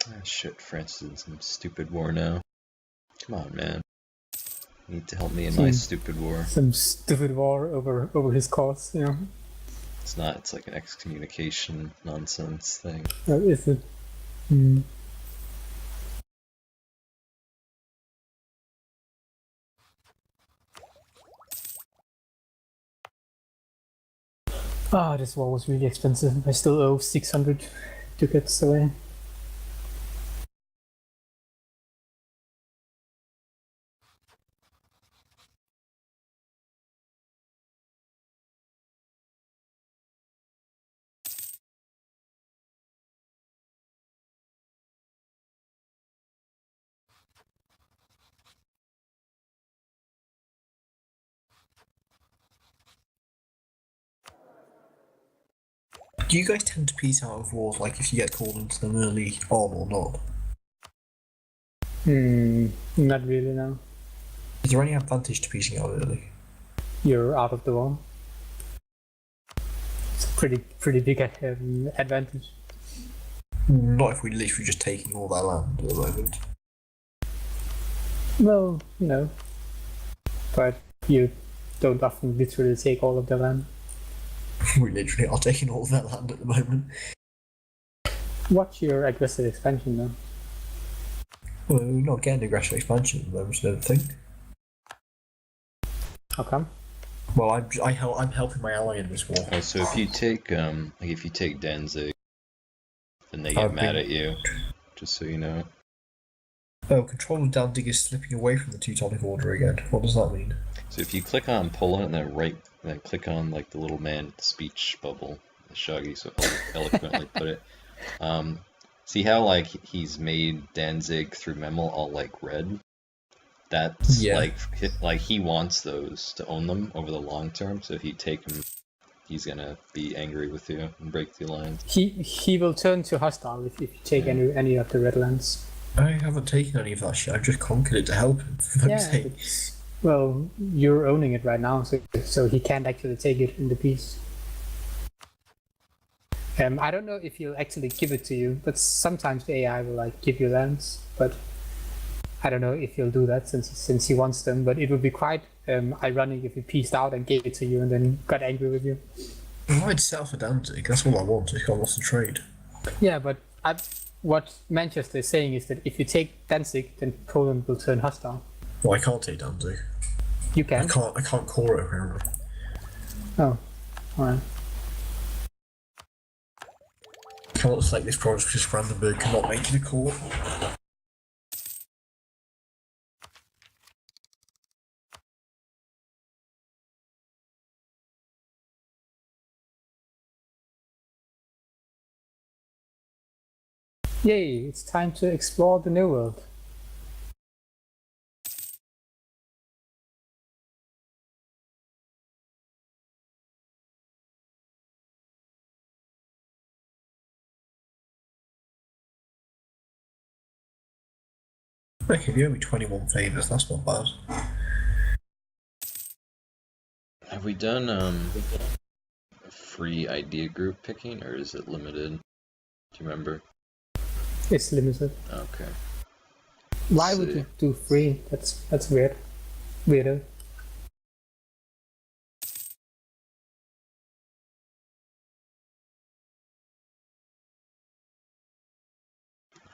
Ah, shit, France is in some stupid war now. Come on, man. You need to help me in my stupid war. Some stupid war over his cause, you know. It's not, it's like an excommunication nonsense thing. Is it? Ah, this war was really expensive. I still owe 600 ducats away. Do you guys tend to peace out of wars, like if you get called into them early on or not? Not really now. Is there any advantage to piecing out early? You're out of the war. It's a pretty big advantage. Not if we're literally just taking all that land at the moment. Well, you know, but you don't often literally take all of the land. We literally are taking all of that land at the moment. What's your aggressive expansion though? Well, we're not getting aggressive expansion at the moment, I don't think. How come? Well, I'm helping my ally in this war. Oh, so if you take Danzig, then they get mad at you. Just so you know. Oh, control of Danzig is slipping away from the Teutonic Order again. What does that mean? So if you click on Poland and then click on like the little man with the speech bubble, as Shoggy so eloquently put it. See how like he's made Danzig through Memel all like red? That's like he wants those to own them over the long term. So if you take him, he's gonna be angry with you and break the alliance. He will turn to hostile if you take any of the red lands. I haven't taken any of that shit. I've just conquered it to help him. For fuck's sake. Well, you're owning it right now, so he can't actually take it in the piece. I don't know if he'll actually give it to you, but sometimes the AI will like give you lands, but I don't know if he'll do that since he wants them. But it would be quite ironic if he pieced out and gave it to you and then got angry with you. Well, I'd settle for Danzig. That's all I want. It's got lots of trade. Yeah, but what Manchester is saying is that if you take Danzig, then Poland will turn hostile. Well, I can't take Danzig. You can. I can't core it, remember. Oh, alright. I cannot select this province because Brandenburg cannot make it a core. Yay, it's time to explore the new world. Okay, you owe me 21 favours, that's not bad. Have we done free idea group picking, or is it limited? Do you remember? It's limited. Okay. Why would you do free? That's weird. Weirdo.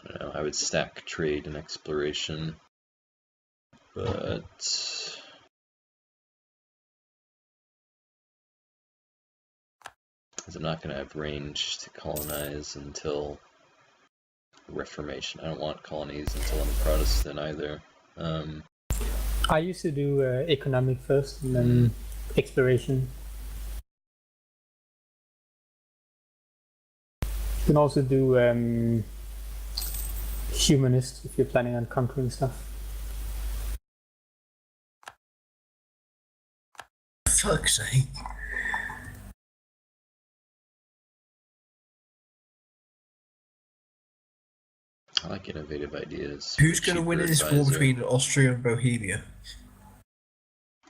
I don't know, I would stack trade and exploration, but I'm not going to have range to colonize until Reformation. I don't want colonies until I'm Protestant either. I used to do economic first and then exploration. You can also do humanist if you're planning on conquering stuff. Fuck's sake. I like innovative ideas. Who's going to win in this war advisor. between Austria and Bohemia?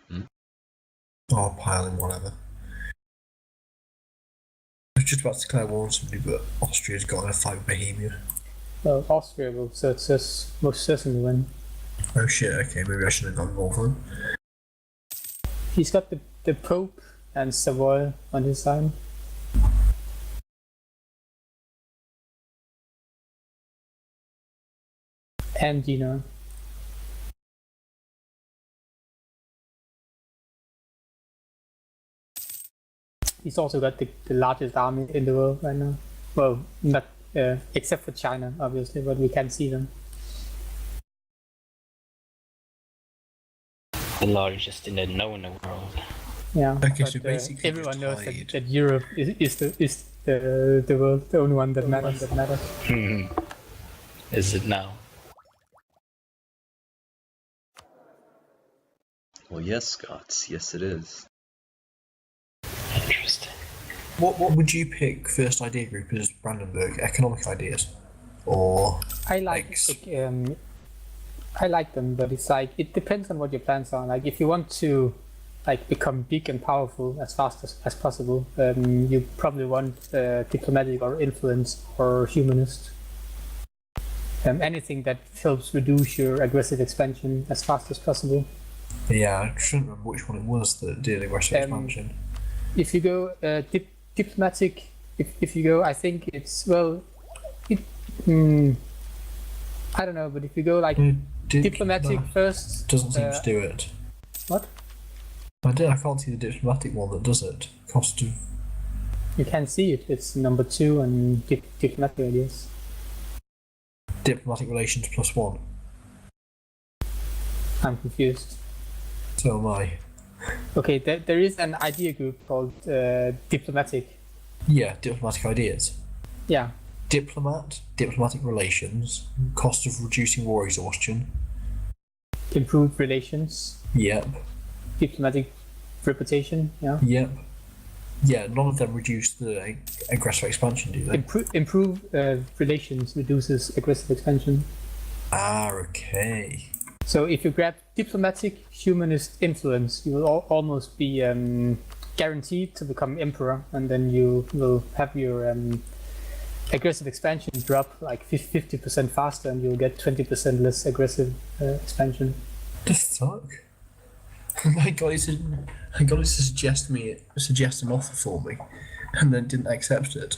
Hmm? Oh, piling, whatever. I was just about to declare war on somebody, but Austria's got in a fight with Bohemia. Well, Austria will most certainly win. Oh shit, okay, maybe I shouldn't have got involved then. He's got the Pope and Savoy on his side. And Gina. He's also got the largest army in the world right now. Well, not except for China, obviously, but we can't see them. The largest in the known world. Yeah. Okay, but, so basically everyone knows tied. that Europe is the world, the only one that matters. Is it now? Well, yes, Scots. Yes, it is. Interesting. What would you pick first idea group as Brandenburg? Economic ideas? Or I like them, but it's like it depends on what your plans are. Like if you want to become big and powerful as fast as possible, you probably want diplomatic or influence or humanist. Anything that helps reduce your aggressive expansion as fast as possible. yeah, I shouldn't remember which one it was that did aggressive expansion. If you go diplomatic, if you go, I think it's I don't know, but if you go diplomatic first, doesn't seem to do it. What? I can't see the diplomatic one that does it. Cost of. You can see it. It's number 2 on diplomatic ideas. Diplomatic relations +1. I'm confused. So am I. Okay, there is an idea group called diplomatic. Yeah, diplomatic ideas. Yeah. Diplomatic relations, cost of reducing war exhaustion. Improved relations. Yep. Diplomatic reputation. Yeah. Yep. Yeah, none of them reduce the aggressive expansion, do they? Improve relations reduces aggressive expansion. Ah, okay. So if you grab diplomatic humanist influence, you will almost be guaranteed to become emperor, and then you will have your aggressive expansion drop like 50% faster, and you'll get 20% less aggressive expansion. The fuck? I got it to suggest an offer for me, and then didn't accept it.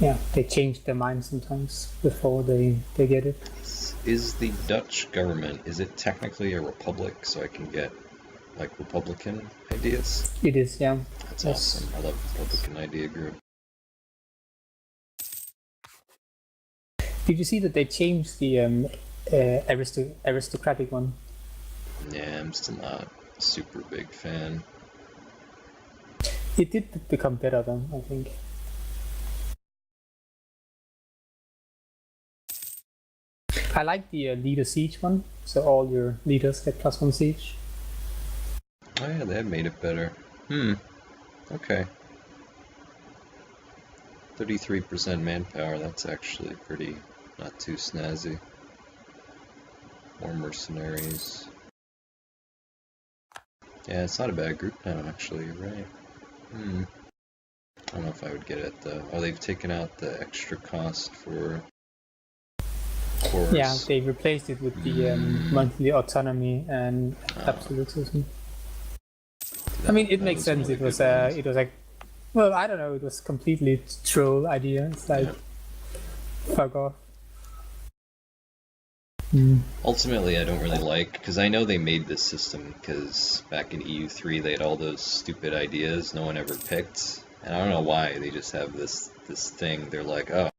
Yeah, they change their mind sometimes before they get it. Is the Dutch government, is it technically a republic, so I can get Republican ideas? It is, yeah. That's Yes. awesome. I love Republican idea group. Did you see that they changed the aristocratic one? Yeah, I'm still not a super big fan. It did become better though, I think. I like the leader siege one, so all your leaders get +1 siege. Oh yeah, they have made it better. Okay. 33% manpower, that's actually pretty, not too snazzy. More mercenaries. Yeah, it's not a bad group now, actually, you're right. I don't know if I would get it, though. Oh, they've taken out the extra cost for cores. Yeah, they replaced it with the monthly autonomy and absolutism. I mean, it makes sense. It was like, well, I don't know. It was completely troll idea. It's like, fuck off. Ultimately, I don't really like, because I know they made this system because back in EU3 they had all those stupid ideas no one ever picked, and I don't know why they just have this thing. They're like, oh,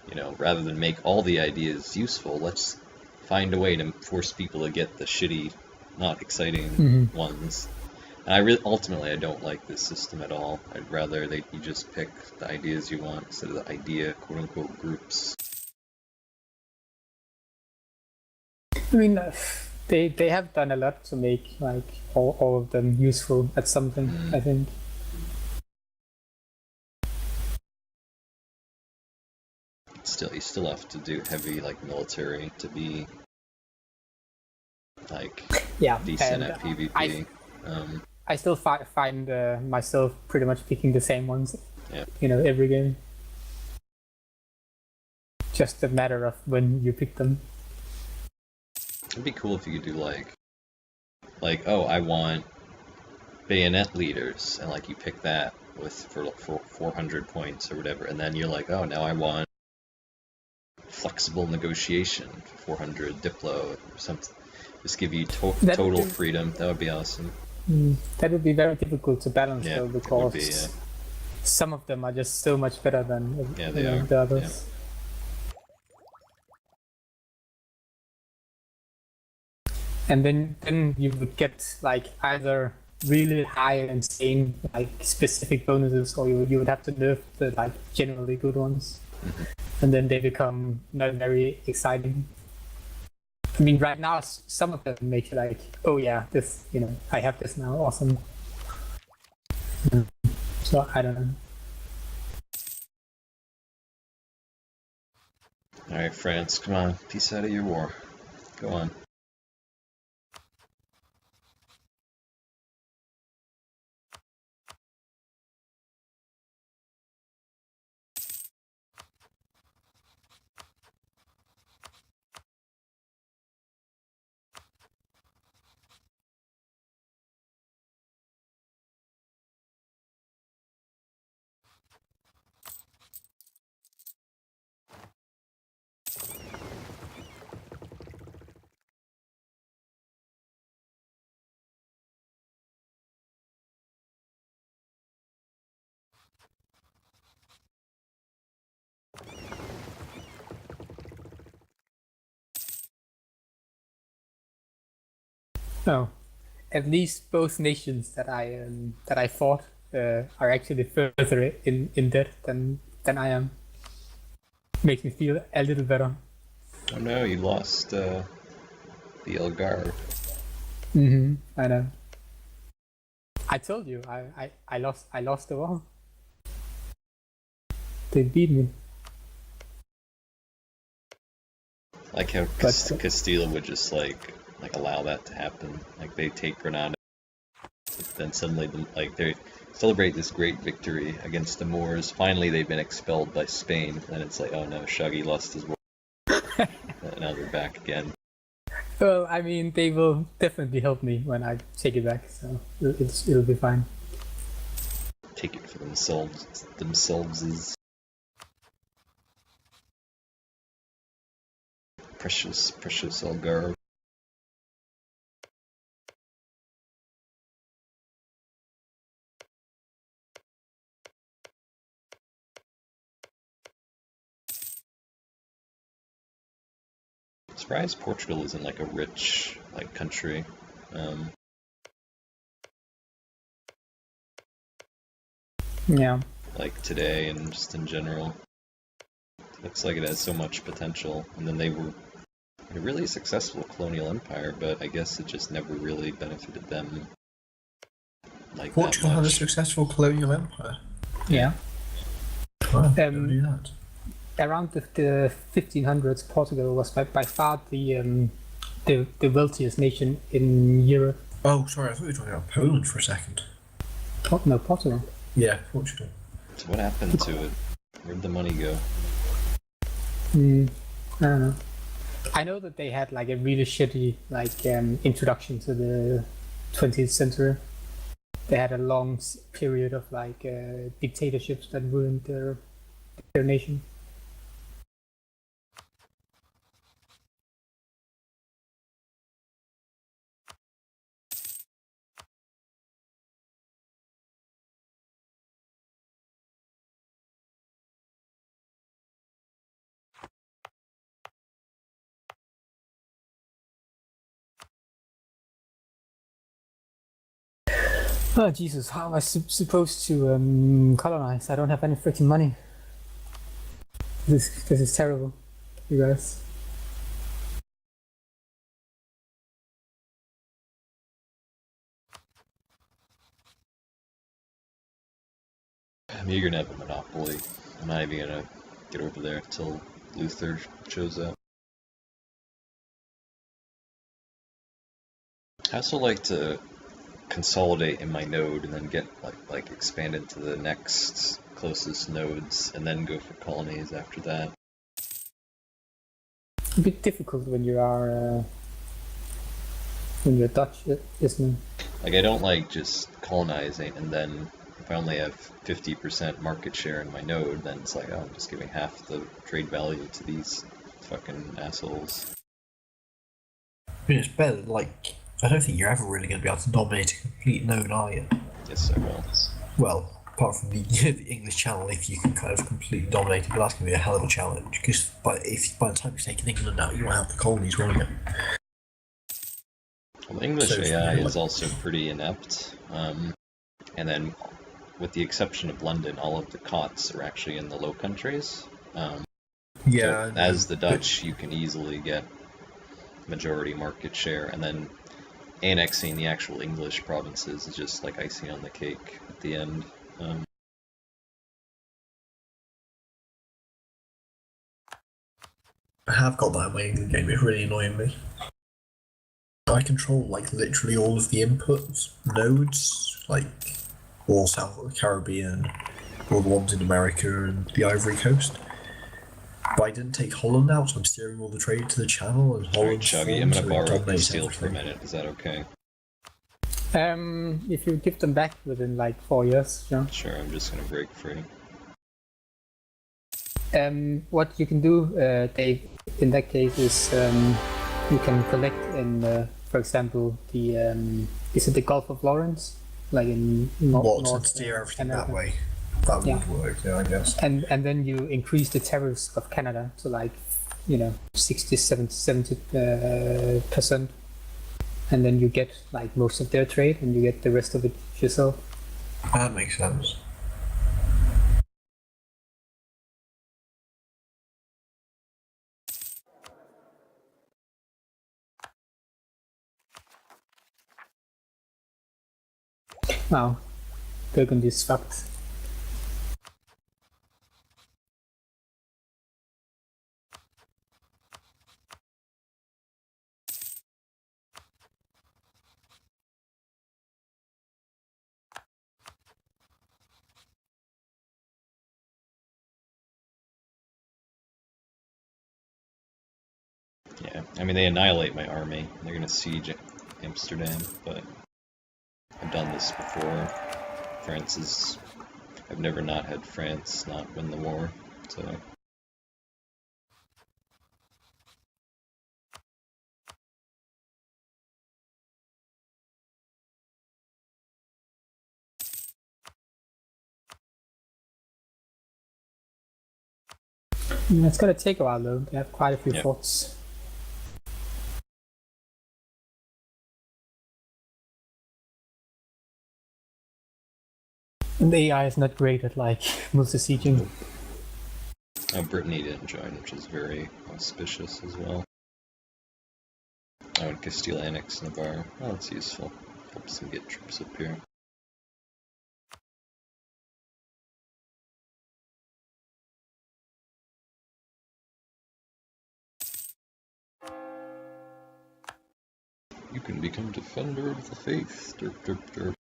you know, rather than make all the ideas useful, let's find a way to force people to get the shitty, not exciting ones. And ultimately I don't like this system at all. I'd rather you just pick the ideas you want instead of the idea quote-unquote groups. I mean, they have done a lot to make like all of them useful at something. I think. Still, you still have to do heavy like military to be like decent at PvP. I still find myself pretty much picking the same ones. Yeah. You know, every game. Just a matter of when you pick them. It'd be cool if you could do like oh, I want bayonet leaders, and like you pick that for 400 points or whatever, and then you're like, oh, now I want flexible negotiation for 400 Diplo or something. Just give you total freedom. That would be awesome. That would be very difficult to balance though, because some of them are just so much better than the others. Yeah. And then you would get like either really high insane like specific bonuses, or you would have to nerf the like generally good ones, and then they become not very exciting. I mean, right now some of them make you like, oh yeah, this, you know, I have this now, awesome. So I don't know. All right, France, come on, peace out of your war. Go on. No, at least both nations that I fought are actually further in debt than I am. Makes me feel a little better. Oh no, you lost the Algarve. I know. I told you, I lost the war. They beat me. Like how Castilla would just like allow that to happen. Like they take Granada, then suddenly they celebrate this great victory against the Moors. Finally, they've been expelled by Spain, and it's like, oh no, Shogul lost his war. Now they're back again. Well, I mean, they will definitely help me when I take it back, so it'll be fine. Take it for themselves is precious Algarve. I'm surprised Portugal isn't like a rich country. Yeah. Like today and just in general. Looks like it has so much potential, and then they were a really successful colonial empire, but I guess it just never really benefited them like Portugal that had a much. successful colonial empire. Yeah. Wow, never knew that. Around the 1500s, Portugal was by far the wealthiest nation in Europe. Oh, sorry, I thought you were talking about Poland for a second. No, Portugal. Yeah, Portugal. So what happened to it? Where'd the money go? I don't know. I know that they had like a really shitty introduction to the 20th century. They had a long period of dictatorships that ruined their nation. Oh Jesus! How am I supposed to colonize? I don't have any freaking money. This is terrible, you guys. I mean, you're gonna have a monopoly. I'm not even gonna get over there until Luther shows up. I also like to consolidate in my node and then get like expand into the next closest nodes and then go for colonies after that. A bit difficult when you're Dutch, isn't it? Like I don't like just colonizing and then if I only have 50% market share in my node, then it's like, oh, I'm just giving half the trade value to these fucking assholes. I mean, it's better, like, I don't think you're ever really going to be able to dominate a complete node, are you? Yes, I will. Well, apart from the English Channel, if you can kind of completely dominate it, but that's going to be a hell of a challenge, because by the time you've taken England out, you won't have the colonies, won't you? Well, English So, AI like- is also pretty inept, and then with the exception of London, all of the COTs are actually in the Low Countries. Yeah. So as the Dutch, you can easily get majority market share, and then annexing the actual English provinces is just like icing on the cake at the end. I have got that in my England game, it's really annoying me. I control, like, literally all of the inputs nodes, like, all South of the Caribbean, all the ones in America and the Ivory Coast. But I didn't take Holland out, so I'm steering all the trade to the channel, and Alright, Holland Chuggy, I'm gonna borrow your dominates steel for a everything. minute. Is that okay? If you give them back within like 4 years, yeah. Sure, I'm just gonna break free. What you can do, Dave, in that case is you can collect in, for example, is it the Gulf of Lawrence, like in What, North to steer everything Canada. that way? That would Yeah. work, yeah, I guess. And then you increase the tariffs of Canada to like 60, 70%, and then you get like most of their trade, and you get the rest of it yourself. That makes sense. Wow, Burgundy's fucked. Yeah, I mean, they annihilate my army. They're gonna siege Amsterdam, but I've done this before. I've never not had France not win the war, so. It's gonna take a while though. They have quite a few Yeah. forts. And the AI is not great at like multi-sieging. Oh, Brittany didn't join, which is very auspicious as well. Oh, and Castile annexed Navarre. Oh, that's useful. Helps them get troops up here. You can become defender of the faith. Derp, derp, derp.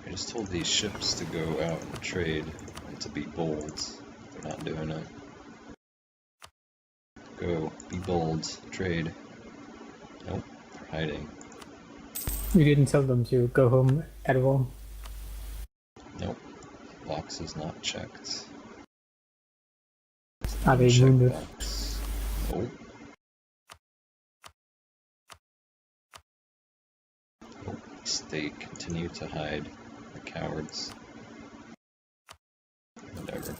I just told these ships to go out and trade and to be bold. They're not doing it. Go, be bold, trade. Nope, they're hiding. You didn't tell them to go home at all. Nope, box is not checked. Are they Check wounded? box. Nope. Nope. They continue to hide. The cowards. Whatever.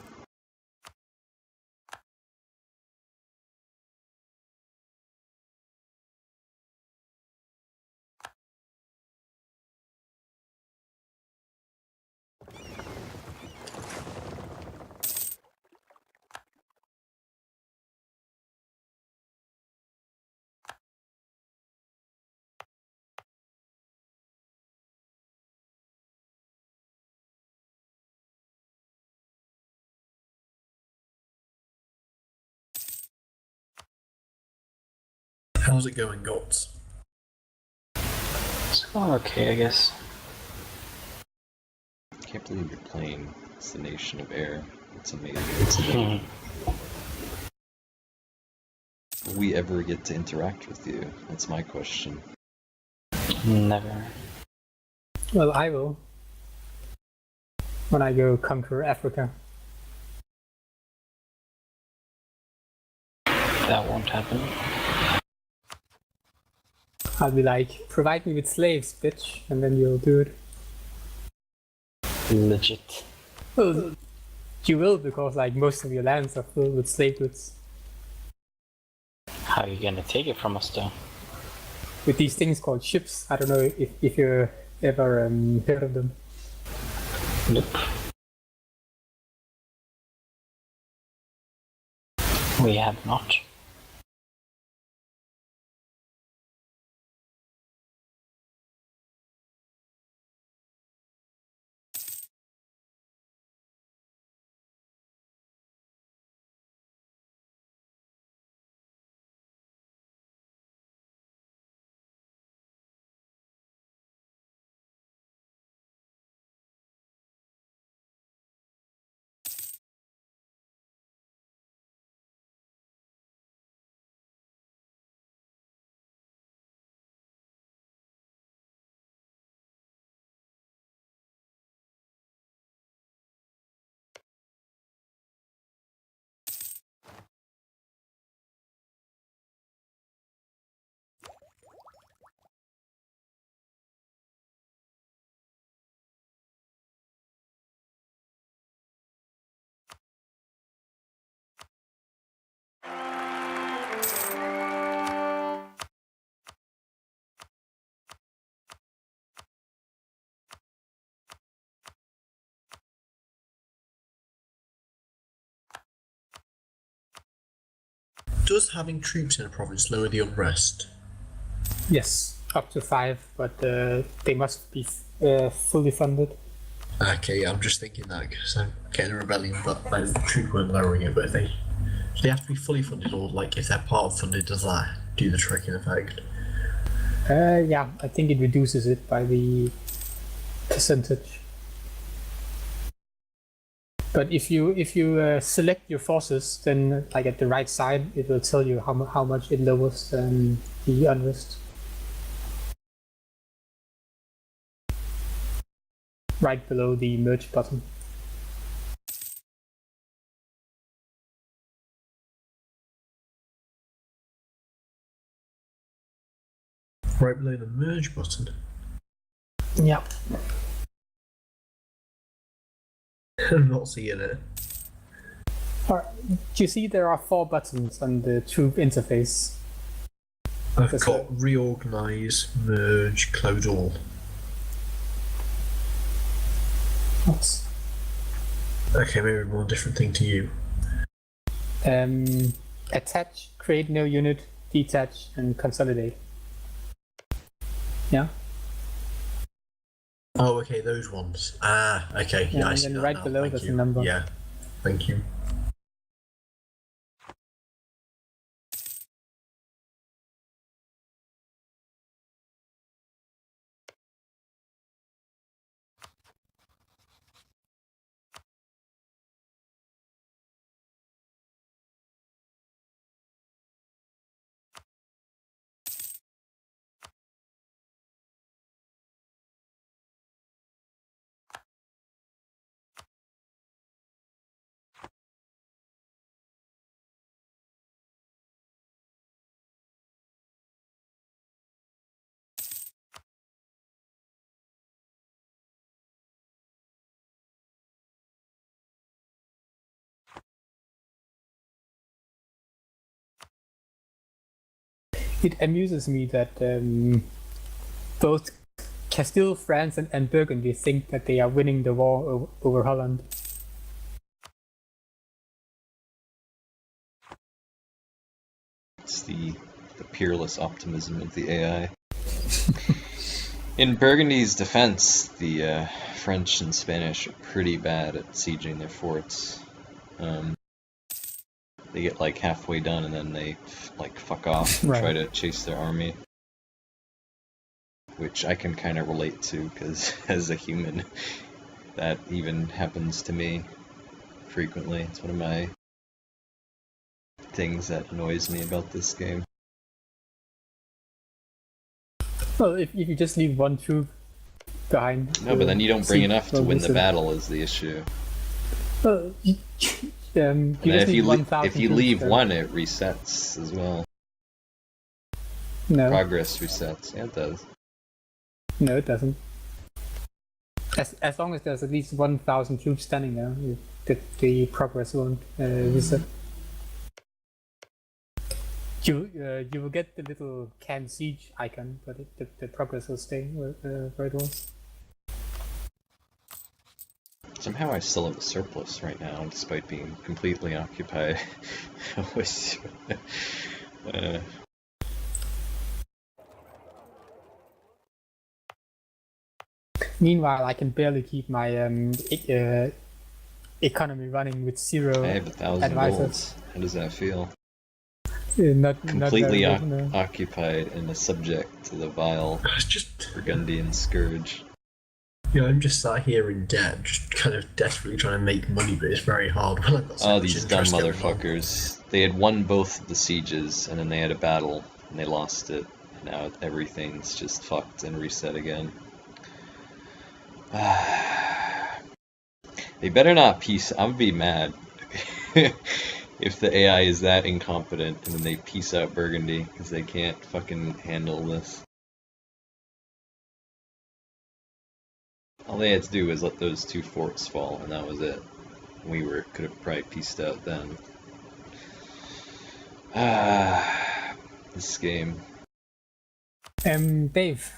How's it going, Gots? It's going okay, I guess. I can't believe you're playing. It's the nation of air. It's amazing. Will we ever get to interact with you? That's my question. Never. Well, I will. When I go conquer Africa. That won't happen. I'll be like, provide me with slaves, bitch, and then you'll do it. Legit. Well, you will, because like most of your lands are filled with slave goods. How are you gonna take it from us, though? With these things called ships. I don't know if you ever heard of them. Nope. We have not. Does having troops in a province lower the unrest? Yes, up to 5, but they must be fully funded. Okay, I'm just thinking that because I'm getting a rebellion, but like, the troop weren't lowering it, but they have to be fully funded, or like if they're part of funded, does that do the trick in effect? Yeah, I think it reduces it by the percentage. But if you select your forces, then like at the right side, it will tell you how much it lowers the unrest. Right below the merge button. right below the merge button. Yeah. I'm not seeing it. Alright. Do you see there are 4 buttons on the troop interface? I've That's got it. reorganize, merge, close all. Oops. Okay, maybe one different thing to you. Attach, create new unit, detach, and consolidate. Yeah. Oh, okay, those ones. Ah, okay. Yeah, Yeah, I and see then that right now. below Thank there's a you. number. Yeah, thank you. It amuses me that both Castile, France, and Burgundy think that they are winning the war over Holland. It's the peerless optimism of the AI. In Burgundy's defense, the French and Spanish are pretty bad at sieging their forts. They get like halfway done and then they like fuck off and Right. try to chase their army, which I can kind of relate to because as a human, that even happens to me frequently. It's one of my things that annoys me about this game. Well, if you just leave one troop behind. No, but then you don't bring siege enough to will win lose the it. battle is the issue. Well, you And then just if need you 1,000 if you troops leave there. one, it resets as well. No, Progress resets. Yeah, it does. no, it doesn't. As long as there's at least 1,000 troops standing there, the progress won't reset. You will get the little can siege icon, but the progress will stay where it was. Somehow I still have a surplus right now, despite being completely occupied. uh, Meanwhile, I can barely keep my economy running with 0 I have 1,000 advisors. golds. How does that feel? Not Completely very good, no. occupied and a subject to the vile It's just, Burgundian scourge. I'm just sat here in debt, just kind of desperately trying to make money, but it's very hard when I've got so Oh, much these dumb interest going on. motherfuckers. They had won both of the sieges, and then they had a battle, and they lost it. And now everything's just fucked and reset again. They better not peace. I'm gonna be mad if the AI is that incompetent and then they peace out Burgundy because they can't fucking handle this. All they had to do was let those 2 forts fall, and that was it. We could have probably pieced out then. This game. Dave,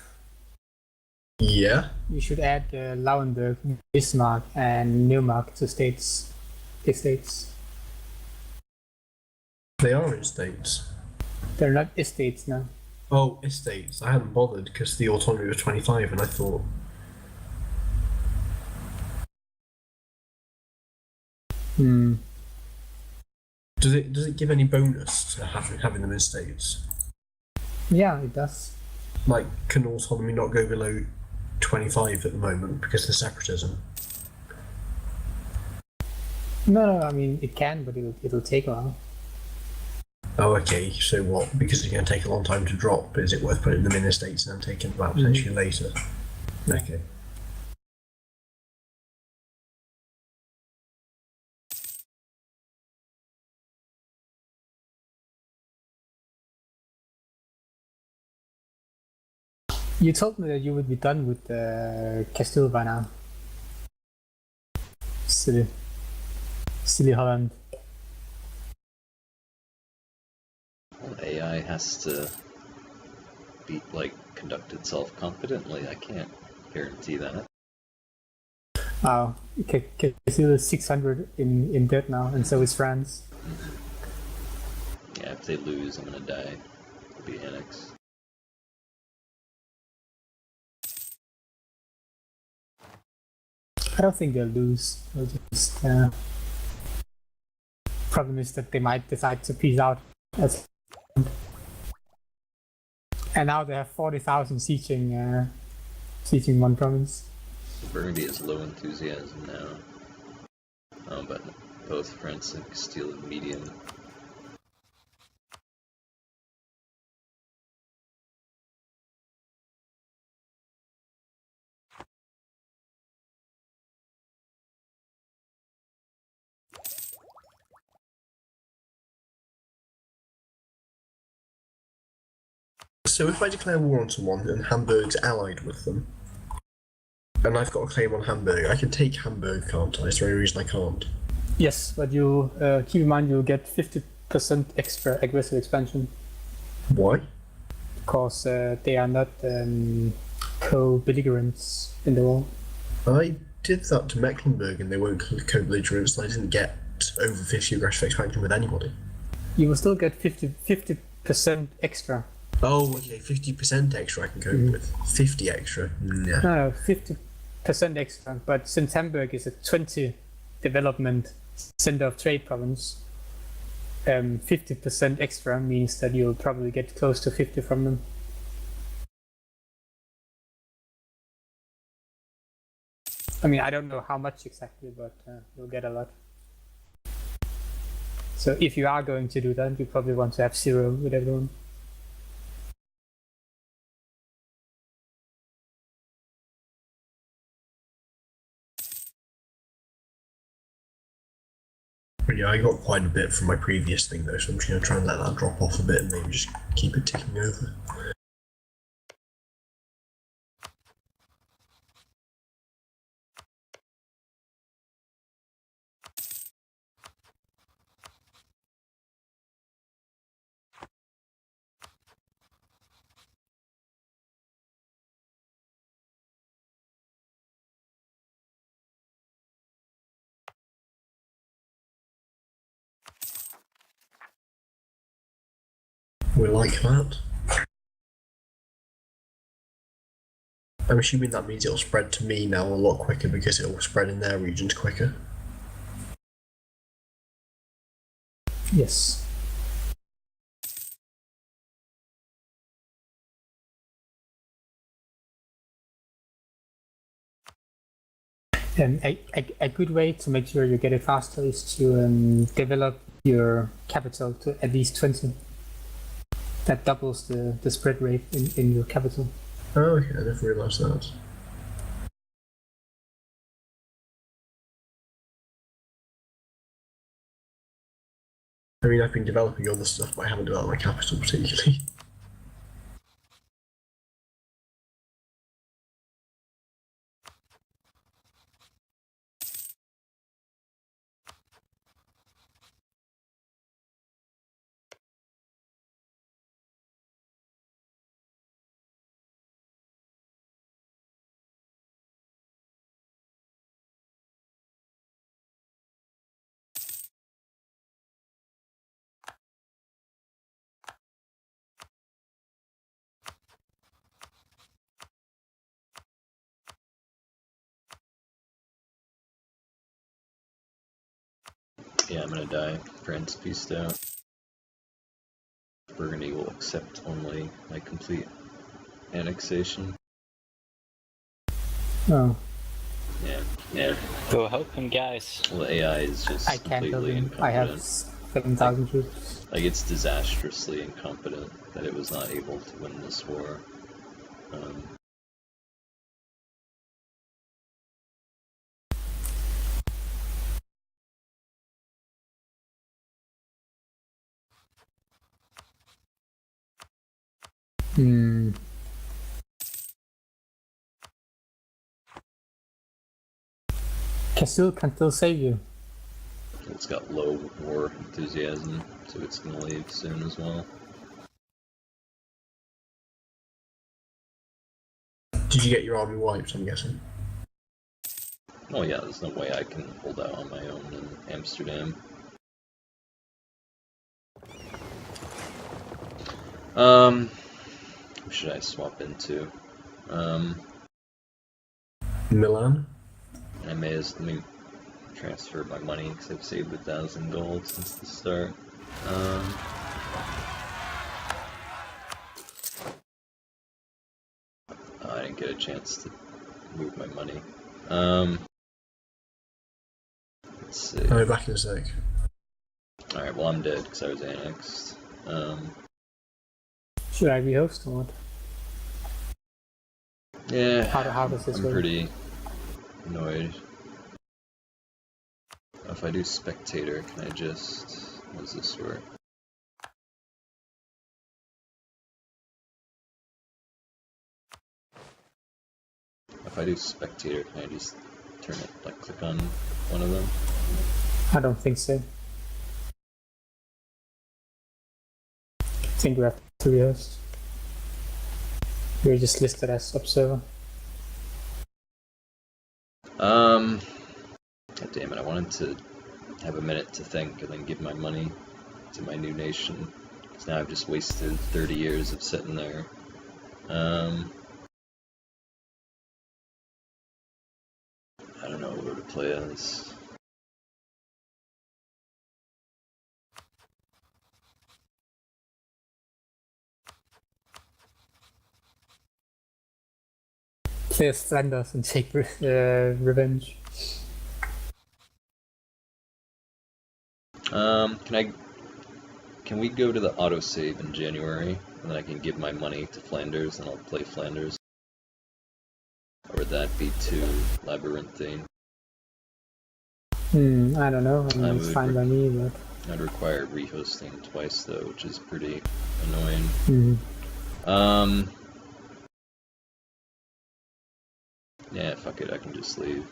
Yeah, you should add Lauenburg, Bismarck, and Neumark to estates. they are estates. They're not estates now. Oh, estates. I hadn't bothered because the autonomy was 25, and I thought, Hmm. does it give any bonus to having them in states? Yeah, it does. Like, can autonomy not go below 25 at the moment because of the separatism? No, I mean it can, but it'll take a while. Oh, okay. So what? Because it's going to take a long time to drop. Is it worth putting them in the states and then taking them out potentially later? Okay. You told me that you would be done with Castile by now. Silly Holland. Well, AI has to be conduct itself competently. I can't guarantee that. Oh, Castile is 600 in debt now, and so is France. Yeah, if they lose, I'm gonna die. It'll be annexed. I don't think they'll lose. They'll just. Problem is that they might decide to peace out. And now they have 40,000 sieging one province. Burgundy has low enthusiasm now. But both France and Castile have medium. So if I declare war on someone and Hamburg's allied with them, and I've got a claim on Hamburg, I can take Hamburg, can't I? Is there any reason I can't? Yes, but you keep in mind you'll get 50% extra aggressive expansion. Why? Because they are not co-belligerents in the war. I did that to Mecklenburg and they weren't co-belligerents, and I didn't get over 50 aggressive expansion with anybody. You will still get 50% extra. Oh, okay, 50% extra I can cope with. 50 extra? Nah. No, 50% extra. But since Hamburg is a 20 development center of trade province, 50% extra means that you'll probably get close to 50 from them. I mean, I don't know how much exactly, but you'll get a lot. So if you are going to do that, you probably want to have 0 with everyone. But yeah, I got quite a bit from my previous thing though, so I'm just going to try and let that drop off a bit and maybe just keep it ticking over. We like that. I'm assuming that means it'll spread to me now a lot quicker because it will spread in their regions quicker. Yes. A good way to make sure you get it faster is to develop your capital to at least 20. That doubles the spread rate in your capital. Oh, okay, I never realised that. I mean, I've been developing other stuff, but I haven't developed my capital particularly. Yeah, I'm gonna die. France peaced out. Burgundy will accept only my complete annexation. Oh, Yeah. Go help him, guys. Well, the AI is just I can't help completely him. incompetent. I have 7,000 troops. It's disastrously incompetent that it was not able to win this war. Hmm. can still save you. It's got low war enthusiasm, so it's gonna leave soon as well. Did you get your army wiped, I'm guessing? Oh yeah, there's no way I can hold out on my own in Amsterdam. Who should I swap into? Milan? Let me transfer my money because I've saved 1,000 gold since the start. I didn't get a chance to move my money. Let's see. I'll be back in a sec. Alright, well I'm dead because I was annexed. Should I rehost or what? Yeah, How does this I'm work? pretty annoyed. If I do spectator, can I just... how does this work? If I do spectator, can I just turn it, like click on one of them? I don't think so. I think we have to rehost. You're just listed as observer. God damn it, I wanted to have a minute to think and then give my money to my new nation. Because now I've just wasted 30 years of sitting there. I don't know where to play as. Play as Flanders and take revenge. Can we go to the autosave in January, and then I can give my money to Flanders and I'll play Flanders? Or would that be too labyrinthine? I don't know. I mean, it's fine by me, but... I'd require rehosting twice though, which is pretty annoying. Yeah, fuck it, I can just leave.